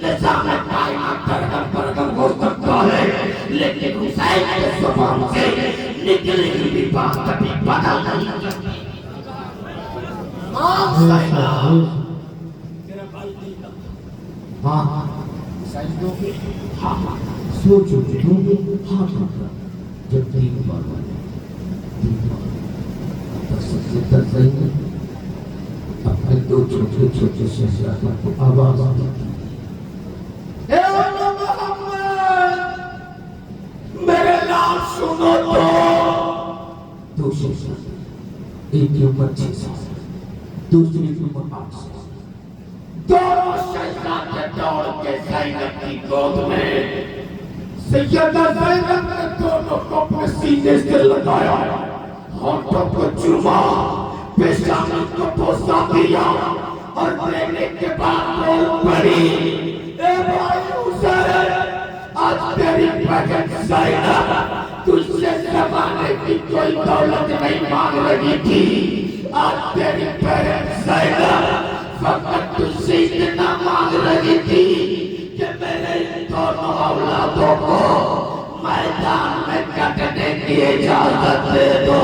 نظام کائنات درگم برگم ہو سکتا ہے، لیکن حسین کے زبان سے نکلے گی بات کبھی بدل نہیں سکتی۔ تیرا بھائی دے گا۔ ہاں حسین دو گے؟ ہاں سوچو دو گے؟ ہاں جب تین بار سیدہ زینب اپنے دو چھوٹے چھوٹے شہزادوں کو آواز دیتی، اے محمد میرے نام سنو تو۔ دو شہزادے، ایک کی عمر 6 سال، دوسری کی عمر 8 سال، دونوں شہزادے دوڑ کے زینب کی گود میں، سیدہ زینب نے دونوں کو اپنے سینے سے لگایا، ہاتھوں کو چوما، پیشانی کو بوسہ دیا اور دینے کے بعد بول پڑی اے بھائی حسین آج تیری بہن زینب تجھ سے زمانے کی کوئی دولت نہیں مانگ رہی تھی آج تیری بہن زینب فقط تجھ سے اتنا مانگ رہی تھی کہ میرے دونوں اولادوں کو میدان میں کٹنے کی اجازت دے دو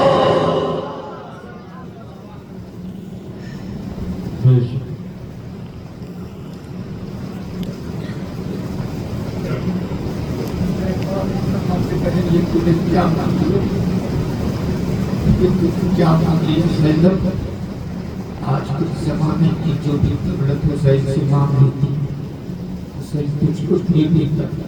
کیا مانگی زینب آج کچھ زمانے کی جو بھی دولت حسین سے مانگ لی تھی حسین کچھ کچھ نہیں دیتا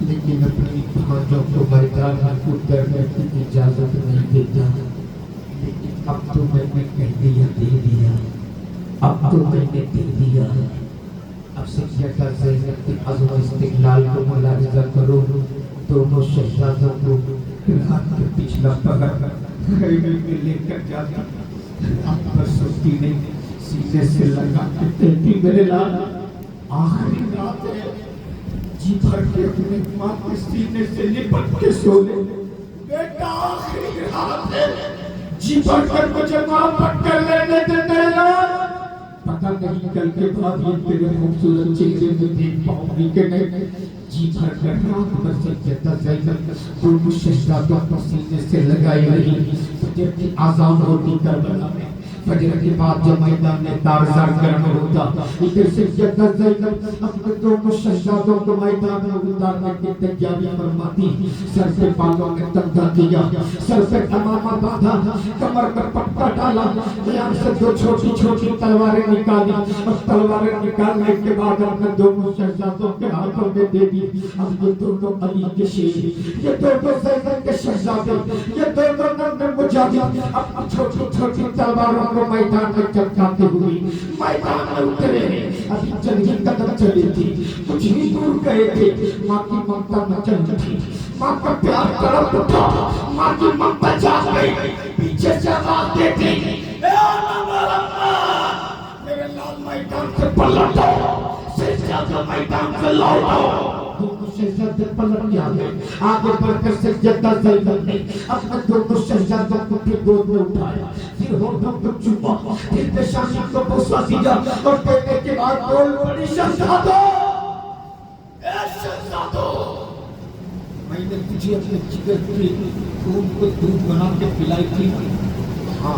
لیکن اپنی بھانجوں کو میدان میں اترنے کی اجازت نہیں دیتا لیکن اب تو میں نے کہہ دیا دے دیا اب تو میں نے دے دیا اب سیدہ زینب کی عزم و استقلال کو ملاحظہ کرو دونوں شہزادوں کو رات کے پچھلا پہر خیمے میں لے کر جاتا اب پر سستی نے سینے سے لگا کے کہتی میرے لال آخری رات ہے جی بھر کے اپنے ماں کے سینے سے لپٹ کے سو لے بیٹا آخری رات ہے جی بھر کر مجھے محبت کر لینے دے میرے لال پتہ نہیں کل کے بعد یہ تیرے خوبصورت چہرے میں دیکھ پاؤں گی کہ نہیں جی بھر کر رات بھر سیدہ زینب دونوں شہزادوں کو سینے سے لگائی رہی فجر کی آذان ہوتی کربلا میں فجر کے بعد جب میدان میں تارزار گرم ہوتا ادھر سیدہ زینب اپنے دونوں شہزادوں کو میدان میں اتارنے کی تیاری فرماتی سر پہ بالوں میں تنگا دیا سر پہ امامہ باندھا کمر پر پٹا ڈالا یہاں سے دو چھوٹی چھوٹی تلواریں نکالی اور تلواریں نکالنے کے بعد اپنے دونوں شہزادوں کے ہاتھوں میں دے دی اب یہ دونوں علی کے شیر یہ دونوں زینب کے شہزادے یہ دونوں نرم مجاہد اپنی چھوٹی چھوٹی تلواروں کو میدان میں چمکاتے ہوئے میدان میں اترے ابھی چند ہی قدم چلی تھی کچھ ہی دور گئے تھے ماں کی ممتا مچل تھی ماں کا پیار تڑپ اٹھا ماں کی ممتا جاگ گئی پیچھے سے آواز دیتی اے میرے لال میدان سے پلٹ آؤ سجادہ میدان سے لوٹ آؤ دونوں شہزادے پلٹ کے آگے آگے بڑھ کر سیدہ زینب نے اپنے دونوں شہزادوں کو پھر گود میں اٹھایا پھر ہونٹوں کو چوما پھر پیشانی کو بوسہ دیا اور کہنے کے بعد بول پڑی شہزادو اے شہزادو میں نے تجھے اپنے جگر کے خون کو دودھ بنا کے پلائی تھی ہاں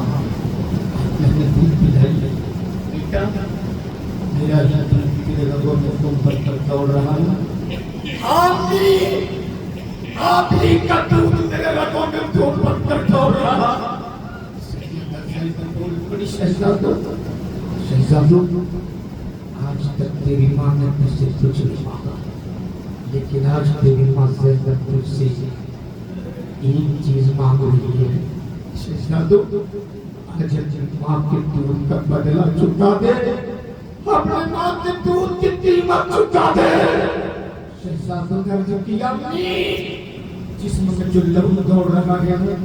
میں نے دودھ پلائی بیٹا میرا یہ دل تیرے رگوں میں خون بن کر دوڑ رہا ہے آپ ہی کا دودھ میرے رگوں میں خون بن کر دوڑ رہا شہزادو آج تک تیری ماں نے مجھ سے کچھ نہیں مانگا لیکن آج تیری ماں زینب تجھ سے ایک چیز مانگ رہی ہے شہزادو آج ماں کے دودھ کا بدلہ چکا دے اپنے ماں کے دودھ کی قیمت چکا دے شہزادو نے عرض کیا جسم میں جو لہو دوڑ رہا ہے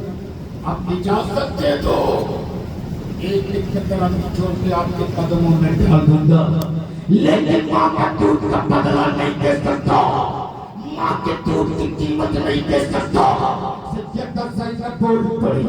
آپ اجازت دے دو ایک ایک طرح چھوڑ کے آپ کے قدموں میں ڈال دوں گا لیکن ماں کا دودھ کا بدلہ نہیں دے سکتا ماں کے دودھ کی قیمت نہیں دے سکتا سیدہ زینب بول پڑی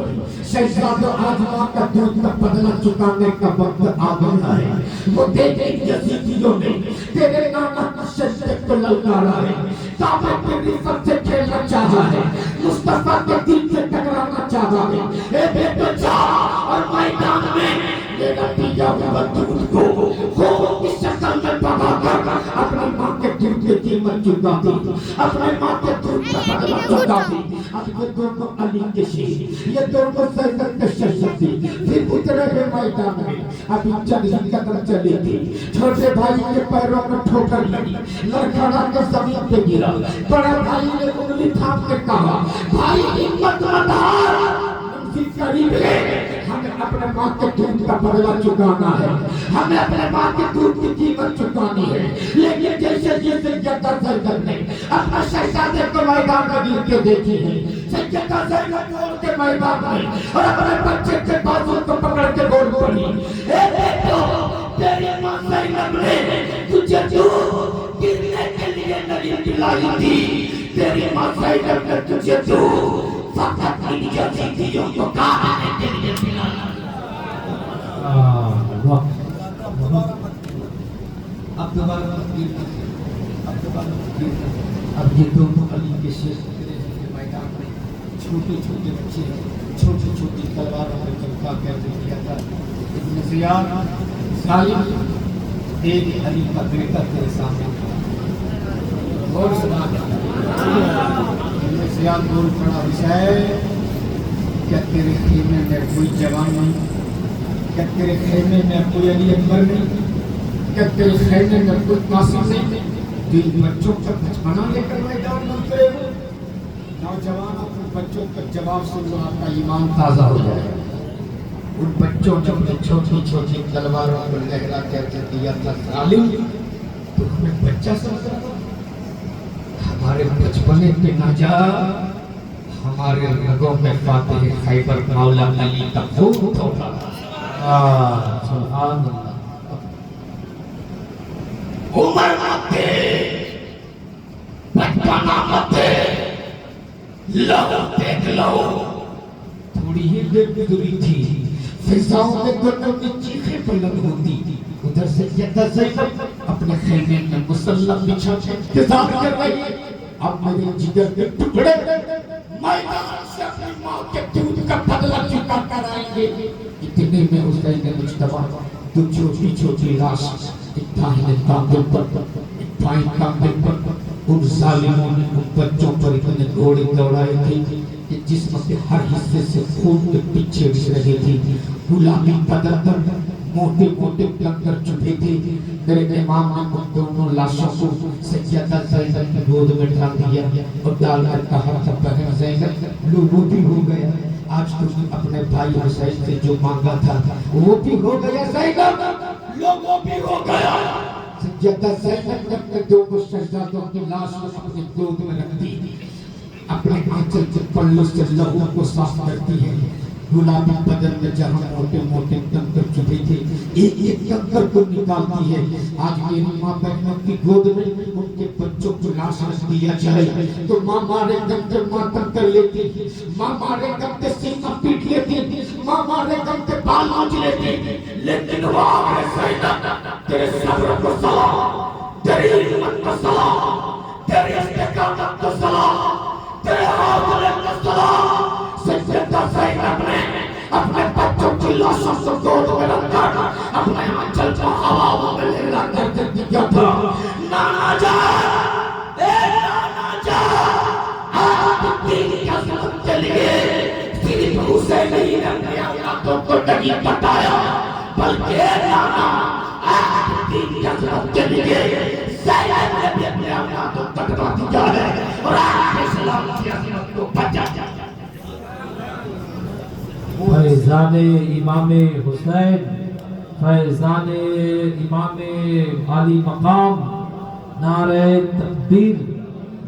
شہزادو آج ماں کا دودھ کا بدلہ چکانے کا وقت آ گیا ہے وہ دیکھیں یزیدیوں نے تیرے نانا کی شہزادے کو للکارا ہے کعبہ کی رفت سے کھیلنا چاہا ہے مصطفیٰ کے دل سے ٹکرانا چاہا ہے اے بیٹے جا اور میدان میں میرا پیا ہوا دودھ کو خون کی شکل میں بہا کر اپنی ماں کے دودھ کی قیمت چکا دی اپنے ماں کے دودھ کا بدلہ چکا دی اب یہ دونوں علی کے شیر یہ دونوں زینب کے شہزادے پھر اترے ہوئے میدان میں ابھی چند ہی قدم چلی تھی چھوٹے بھائی کے پیروں میں ٹھوکر لگی لڑکھڑا کے زمین پہ گرا بڑے بھائی نے انگلی تھام کے کہا بھائی ہمت مت ہار منزل قریب ہے ہمیں اپنے ماں کے دودھ کا بدلہ چکانا ہے، ہمیں اپنے ماں کے دودھ کی قیمت چکانی ہے۔ لیکن جیسے سیدہ زینب نے اپنا شہزادے کو میدان میں گر کے دیکھی ہے، سیدہ زینب بول کے میدان میں اور اپنے بچے کے بازو کو پکڑ کے بول پڑی، اے بیٹو تیری ماں زینب نے تجھے دودھ گرنے کے لیے نہیں پلائی تھی، تیری ماں زینب نے تجھے دودھ فقط ان یزیدیوں کو کھانے کے لیے پلایا۔ اب دوبارہ اب یہ دونوں علی کے شیخ کے میدان میں چھوٹے چھوٹے بچے چھوٹی چھوٹی تلواروں میں چمکا کر دیا تھا۔ ابن زیاد ظالم ایک علی کا بیٹا تیرے سامنے اور سنا ابن زیاد بول پڑا، حسین کیا تیرے خیمے میں کوئی جوان نہیں؟ کیا تیرے خیمے میں کوئی علی اکبر نہیں؟ کیا تیرے خیمے میں کوئی قاسم نہیں؟ دل بچوں کا بچپنا لے کر میدان میں اترے ہو؟ نوجوان اپنے بچوں کا جواب سن لو، آپ کا ایمان تازہ ہو جائے۔ ان بچوں نے اپنی چھوٹی چھوٹی تلواروں کو لہرا کر دیا تھا، ظالم تو ہمیں بچہ سمجھا، ہمارے بچپنے پہ نہ جا، ہمارے رگوں میں فاتح خیبر مولا علی کا خون دوڑا۔ سبحان اللہ۔ عمر مت دے، بچپنا مت دے، لو دیکھ لو تھوڑی ہی بے قدری تھی، فضاؤں میں گنوں کی چیخیں بلند ہوتی، ادھر سے سیدہ زینب اپنے خیمے میں مسلح بچھا کے انتظار کر رہی، اب میرے جگر کے ٹکڑے میدان سے اپنی ماں کے دودھ کا بدلہ چکا کر آئیں گے۔ اتنے میں حسین مجتبیٰ دو چھوٹی چھوٹی لاش ایک داہنے کاندھے پر ایک بائیں کاندھے پر، ان ظالموں نے ان بچوں پر اتنے گھوڑے دوڑائے تھے کہ جسم کے ہر حصے سے خون کے پیچھے اٹھ رہے تھے، غلامی بدن پر موٹے موٹے کنکر چھپے تھے۔ میرے امام نے ان دونوں لاشوں کو سیدہ زینب کی گود میں ڈال دیا اور ڈال کر کہا تھا، بہن زینب لو وہ بھی ہو گیا، آج تم نے اپنے بھائی حسین سے جو مانگا تھا وہ بھی ہو گیا، زینب لو وہ بھی ہو گیا۔ سیدہ زینب نے اپنے دونوں شہزادوں کی لاش کو اپنی گود میں رکھ دی، اپنے آنچل کے پلوں سے لہو کو صاف کرتی ہے، گلابی بدن میں جہاں موٹے موٹے کنکر چھپے تھے ایک ایک کنکر کو نکالتی ہے۔ آج میری ماں بہنوں کی گود میں ان کے بچوں کو لاش رکھ دیا جائے تو ماں مارے دم کے ماتم کر لیتی، ماں مارے دم کے سینہ پیٹ لیتی، ماں مارے دم کے بال نوچ لیتی، لیکن واہ زینب تیرے صبر کو سلام، تیری ہمت کو سلام، تیری استقامت کو سلام، تیرے حوصلے کو سلام۔ سیدہ زینب نے اپنے بچوں کی لاشوں کو گود میں رکھ کر اپنے آنچل کو ہواؤں میں لہرا کر دیا تھا، نانا جان اے نانا جان، آپ دین کی عظمت کے لیے صرف حسین ہی نے اپنے اولادوں کو نہیں بتایا، بلکہ اے نانا آپ دین کی عظمت کے لیے زینب نے بھی اپنے اولادوں کو بتا دیا ہے اور آپ اسلام کی عظمت کو بچا دیا۔ فیضان امام حسین، فیضان امام علی مقام، نعرہ تکبیر،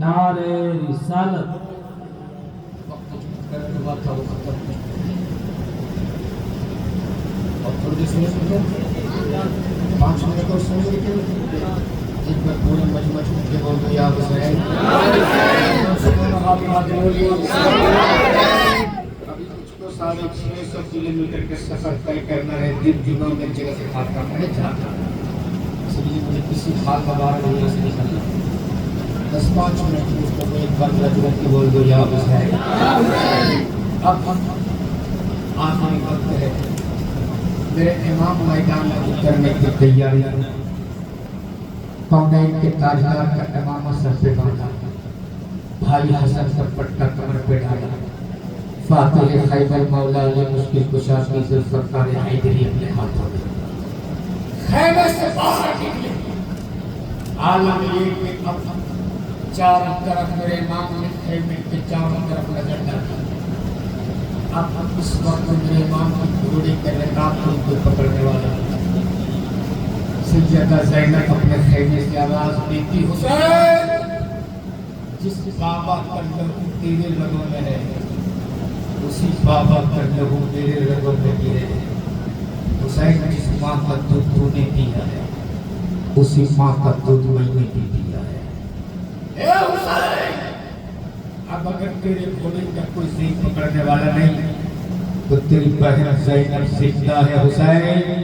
نعرہ رسالت۔ اور تھوڑی دیر سنو 5 منٹ اور سنو گے کہ ایک بار پورے مجمع کے بول دو یا حسین، ابھی 600 کلومیٹر کے سفر طے کرنا ہے، دن جنوں میں جگہ سے کھاتا ہے جاتا، اس لیے مجھے کسی حال مبارک ہونے سے نکلنا 10-5 منٹ میں اس کو ایک بار رجوع کی بول دو یا حسین۔ اب آخری وقت ہے، میرے امام میدان میں اترنے کی تیاری، کونین کے تاجدار کا امامہ سر پہ باندھا، بھائی حسن کا پٹا کمر پہ ڈالا، فاتح خیبر مولا علی مشکل کشا کی ذوالفقار حیدری اپنے ہاتھوں میں خیمے سے باہر نکلے۔ عالم یہ کہ اب چاروں طرف میرے امام نے خیمے کے چاروں طرف نظر ڈالی، اب اس وقت میرے امام کی گھوڑے کے رکاب کو پکڑنے والا سیدہ زینب اپنے خیمے سے آواز دیتی حسین جس بابا کا لہو تیرے رگوں میں ہے اسی بابا کا لہو میرے رگوں میں بھی ہے حسین جس ماں کا دودھ تو نے پیا ہے اسی ماں کا دودھ میں نے بھی پیا ہے اے حسین اب اگر تیرے گھوڑے کا کوئی زین پکڑنے والا نہیں تو تیری بہن زینب زندہ ہے حسین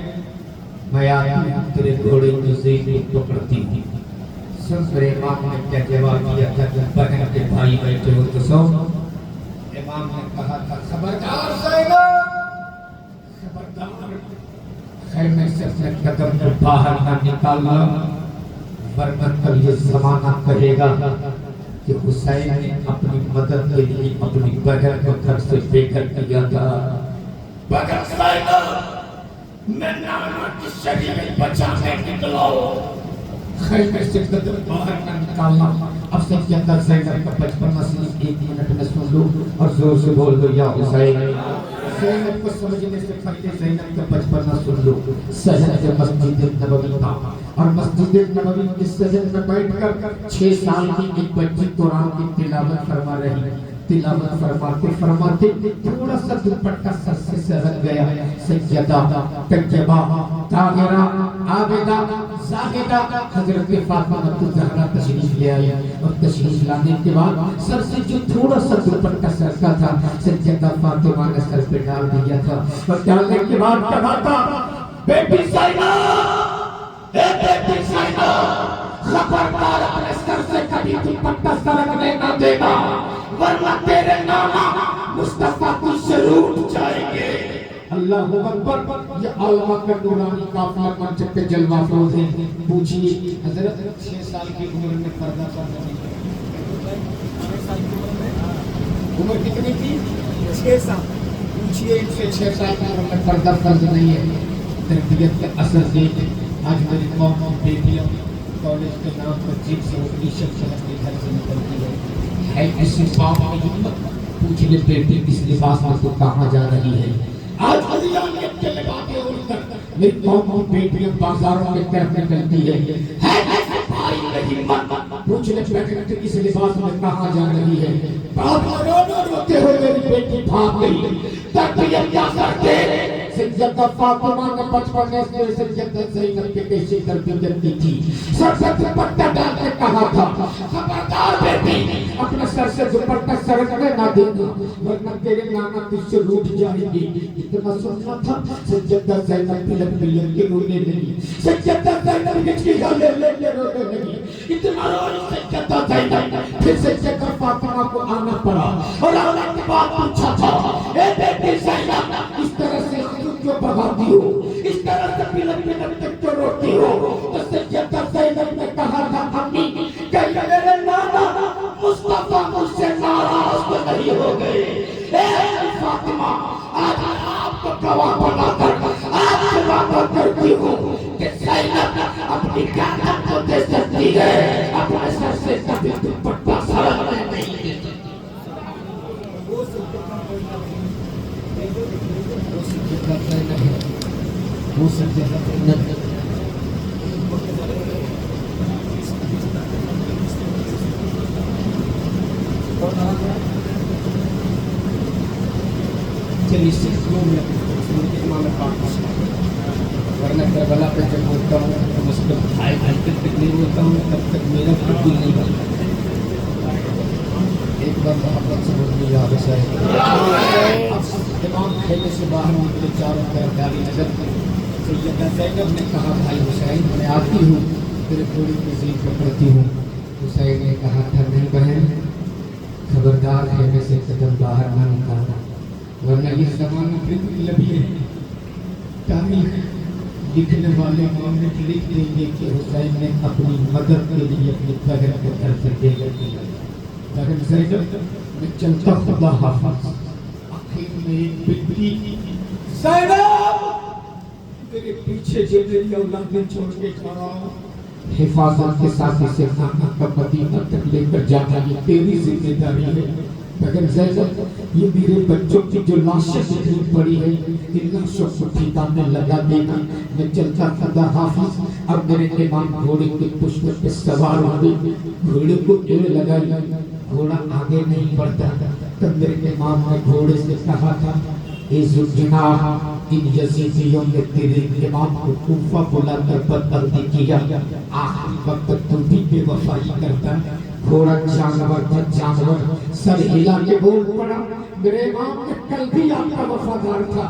میں آتی ہوں تیرے گھوڑے کی زین پکڑتی ہوں سن میرے امام نے کیا جواب دیا تھا کہ بہن کے بھائی بیٹھے ہو تو سو امام نے کہا تھا خبردار زینب خبردار خیمے سے اپنے قدم کو باہر نہ نکالنا ورنہ کل یہ زمانہ کہے گا کہ حسین نے اپنی مدد کے لیے اپنی بہن کو گھر سے بے گھر کیا تھا بغیر زینب میں نانا کی شریعت بچانے نکلاؤ خیمے سے قدم باہر نہ نکالنا اب سے کہتا زینب کا بچپن نصیب ایک منٹ میں سن لو اور زور سے بول دو یا حسین زینب کو سمجھنے سے پہلے زینب کا بچپن نہ سن لو سحر کے مسجد نبوی تھا اور مسجد نبوی کے سحر میں بیٹھ کر 6 سال کی ایک بچی قرآن کی تلاوت فرما رہی تلاوت فرماتے تھوڑا سا دوپٹہ سر سے سرک گیا سیدہ طیبہ طاہرہ عابدہ زاہدہ حضرت فاطمہ الزہرا تشریف لے آئی اور تشریف لانے کے بعد سر سے جو تھوڑا سا دوپٹہ سرکا تھا سیدہ فاطمہ نے سر پہ ڈال دیا تھا اور ڈالنے کے بعد کہا تھا بیٹی زینب اے بیٹی زینب خبردار اپنے سر سے کبھی دوپٹہ سرکنے نہ دینا ورنہ تیرے نانا مصطفیٰ تجھ سے روٹ جائیں گے اللہ اکبر یہ علماء کا نورانی قافلہ منچ پہ جلوہ افروز ہے پوچھئے حضرت 6 سال کی عمر میں پردہ کرنا عمر کتنی تھی 6 سال پوچھئے ان سے 6 سال کی عمر میں پردہ فرض نہیں ہے تربیت کا اثر دیکھ آج میری قوم بیٹیاں کالج کے نام پر جیب سے اٹھی شخص کے گھر سے نکلتی ہے ایسی باپ کی ہمت پوچھ لے بیٹی کس لباس میں تو کہاں جا رہی ہے آج عزیزانیت کے لباسیں اڑ کر میری قوم کی بیٹیاں بازاروں کے طرف نکلتی ہے ایسے بھائی کی ہمت پوچھ لے بیٹی کس لباس میں کہاں جا رہی ہے باپ رونا روتے ہوئے میری بیٹی بھاگ گئی تربیت کیا کرتے سیدہ فاطمہ نے بچپن میں سیدہ زینب کے کیسے تربیت کی تھی سر سے دوپٹہ ڈال کے کہا تھا خبردار بیٹی اپنے سر سے دوپٹہ سرکنے نہ دینا ورنہ تیرے نانا تجھ سے روٹ جائے گی اتنا سننا تھا سیدہ زینب پلک پلک کے رونے لگی سیدہ زینب ہچکیاں لے لے کے رونے لگی اتنا روئی سیدہ زینب پھر سیدہ فاطمہ کو آنا پڑا اور آنے کے بعد پوچھا تھا اے بیٹی زینب اس طرح سے کیوں بغاتی ہو اس طرح سے پلک پلک تک کیوں روتی ہو تو سیدہ زینب نے کہا تھا امی کہ میرے نانا مصطفیٰ مجھ سے ناراض تو نہیں ہو گئے اے فاطمہ آج آپ کو گواہ بنا کر آپ سے وعدہ کرتی ہوں کہ زینب اپنی گردن کو دے سکتی ہے اپنے سر سے کبھی دوپٹہ سرکنے نہیں دے سکتی وہ سکتے ہیں چلیے سکھوں میں امام پاک ورنہ کربلا پہ جب ہوتا ہوں تو مستقبل 2.5 گھنٹے تک نہیں ہوتا ہوں تب تک میرا دل نہیں بنتا ایک بار محبت سے بولنے یا حسین امام خیمے سے باہر نکلے چاروں طرف گاڑی نظر سیدہ زینب نے کہا بھائی حسین میں آتی ہوں تیرے گھوڑے کی زین پکڑتی ہوں حسین نے کہا تھا نہیں بہن خبردار خیمے سے قدم باہر نہ نکالنا ورنہ یہ زمانہ بالکل لبی ہے تاریخ لکھنے والے ماملک لکھ دیں گے کہ حسین نے اپنی مدد کے لیے اپنی بہن کو گھر سے بے گھر کیا بہن زینب میں چلتا خدا حافظ آخر میں ایک بیٹی زینب میرے پیچھے جو میری اولادیں چھوڑ کے کھڑا حفاظت کے ساتھ اسے نانا کا مدینہ تک لے کر جانا یہ تیری ذمہ داری ہے مگر زینب یہ میرے بچوں کی جو لاشیں دکھنی پڑی ہے ان لاشوں کو ٹھکانے لگا دینا. میں چلتا تھا حافظ. اب میرے امام گھوڑے کے پشت پہ سوار ہوئے, گھوڑے کو ایڑ لگائی, گھوڑا آگے نہیں بڑھتا. تب میرے امام نے گھوڑے سے کہا تھا اے ذوالجناح ان یزیدیوں نے تیرے امام کو کوفہ بلا کر بدبختی کیا, آخری وقت تک تو بھی بے وفائی کرتا. گھوڑا جانور تھا, جانور سر ہلا کے بول پڑا میرے امام نے کل بھی آپ کا وفادار تھا,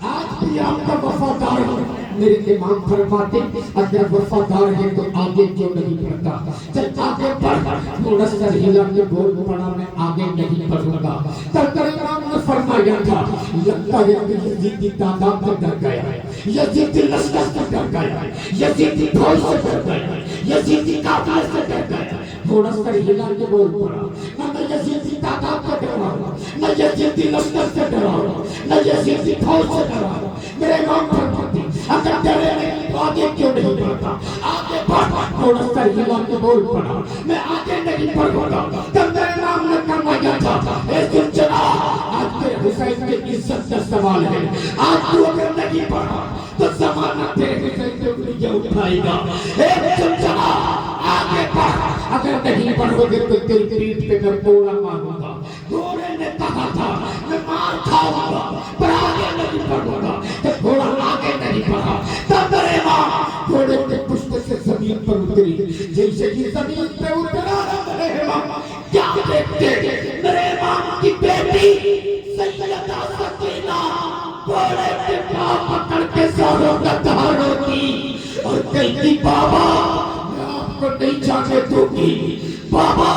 آج بھی آپ کا وفادار ہے. میرے امام فرماتے اگر وفادار ہے تو آگے کیوں نہیں بڑھتا, چل آگے بڑھ. گھوڑا سر ہلا کے بول پڑا میں آگے نہیں بڑھوں گا. تب امام نے فرمایا تھا لگتا ہے کہ یزیدی تعداد سے ڈر گیا ہے, یزیدی لشکر سے ڈر گیا ہے, یزیدی فوج سے ڈر گیا ہے, یزیدی قافلے سے ڈر گیا ہے. گھوڑا سر ہلا کے بول پڑا نہ میں یزیدی تعداد سے ڈر رہا ہوں, نہ یزیدی لشکر سے ڈر رہا ہوں, نہ یزیدی فوج سے ڈر رہا ہوں. میرے امام فرماتے اگر ڈرے نہیں تو آگے کیوں نہیں بڑھتا, آگے بڑھ. گھوڑا سر ہلا کے بول پڑا میں آگے نہیں بڑھوں گا. تب میرے امام نے فرمایا تھا اے ذوالجلال آج تیرے حسین کی عزت کا سوال ہے, آج تو اگر نہیں پڑھا تو زمانہ تیرے حسین کے انگلیاں اٹھائے گا. اے ذوالجلال آگے بڑھ, اگر نہیں بڑھو گے تو تیری پیٹھ پہ میں کوڑا ماروں گا. گھوڑے نے کہا تھا میں مار کھاؤں گا پر آگے نہیں بڑھوں گا. جب گھوڑا آگے نہیں بڑھا تب میرے امام گھوڑے کے پشت سے زمین پر اتری. جیسے ہی زمین پہ اترا میرے امام کیا دیکھتے میرے امام کی بیٹی سیدہ سکینہ گھوڑے کے پاؤں پکڑ کے زوروں کا دہاڑ ہوتی اور کہتی بابا میں آپ کو نہیں جانے دوں گی, بابا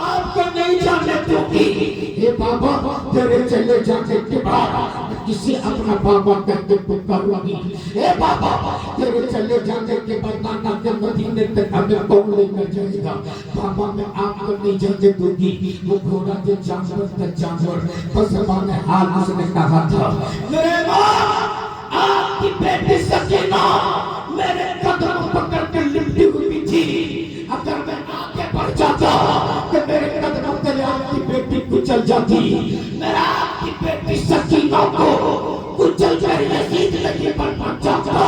آپ کو نہیں جانے دوں گی. اے بابا تیرے چلے جانے کے بعد کسی اپنا بابا کہہ کے پکاروں گی. اے بابا تیرے چلے جانے کے بعد نانا کے مدینے تک ہمیں کون لے کر جائے گا. بابا میں آپ کو نہیں جانے دوں گی. وہ گھوڑا جو جانور تھا جانور بس زبان حال اس نے کہا تھا میرے امام آپ کی بیٹی سکینہ میرے قدم پکڑ کے لپٹی ہوئی تھی, اگر میں آگے بڑھ جاتا کہ میرے قدموں تلے آپ کی بیٹی کچل جاتی. میرا آپ کی بیٹی سکینہ کو کچل کر یزید نہیں بننا چاہتا,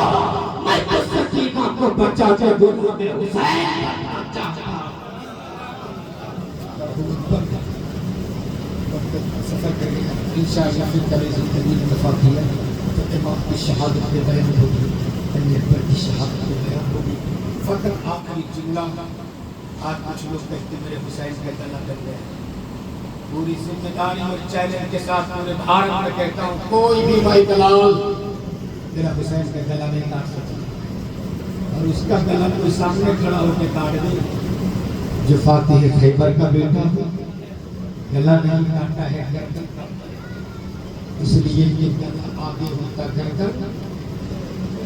میں تو سکینہ کو بچا کے غلام حسین بننا چاہتا. سفر کریں انشاءاللہ پھر کریں زندگی مفاقیہ تو امام کی شہادت میں بیان ہوگی, علی اکبر کی شہادت میں بیان ہوگی. فقط آخری جملہ آج کچھ لوگ کہتے میرے حسین کا گلا کٹ گیا. پوری ذمہ داری اور چیلنج کے ساتھ پورے بھارت میں کہتا ہوں کوئی بھی بھائی دلال میرا حسین کا گلا نہیں کاٹ سکتا, اور اس کا گلا کوئی سامنے کھڑا ہو کے کاٹ دے. جو فاتح خیبر کا بیٹا گلا نہیں کاٹا ہے گردن کا, اس لیے یہ گلا آگے ہوتا گردن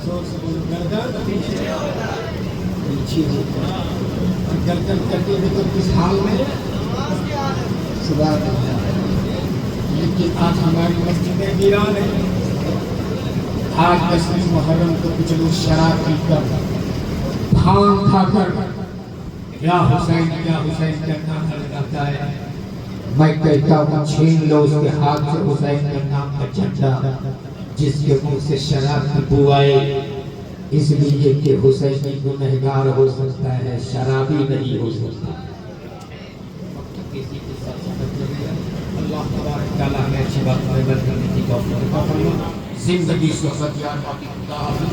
زور سے بولو گردن پیچھے ہوتا, اور گردن کٹے ہوئے تو کس حال میں سبحان اللہ. لیکن آج ہماری مسجدیں ویران ہیں. آج 10 محرم کو کچھ لوگ شراب پی کر بھانگ کھا کر یا حسین کرنا لگاتا ہے. میں کہتا ہوں چھین لو اس کے ہاتھ سے حسین کا نام کا جھنڈا جس کے منہ سے شراب کی بو آئے, اس لیے کہ حسینی گنہگار ہو سکتا ہے, شرابی نہیں ہو سکتا. اللہ تبارک تعالیٰ ہمیں اچھی بات عمل کرنے کی توفیق عطا فرمائے. زندگی سے خطیار باقی خدا حافظ.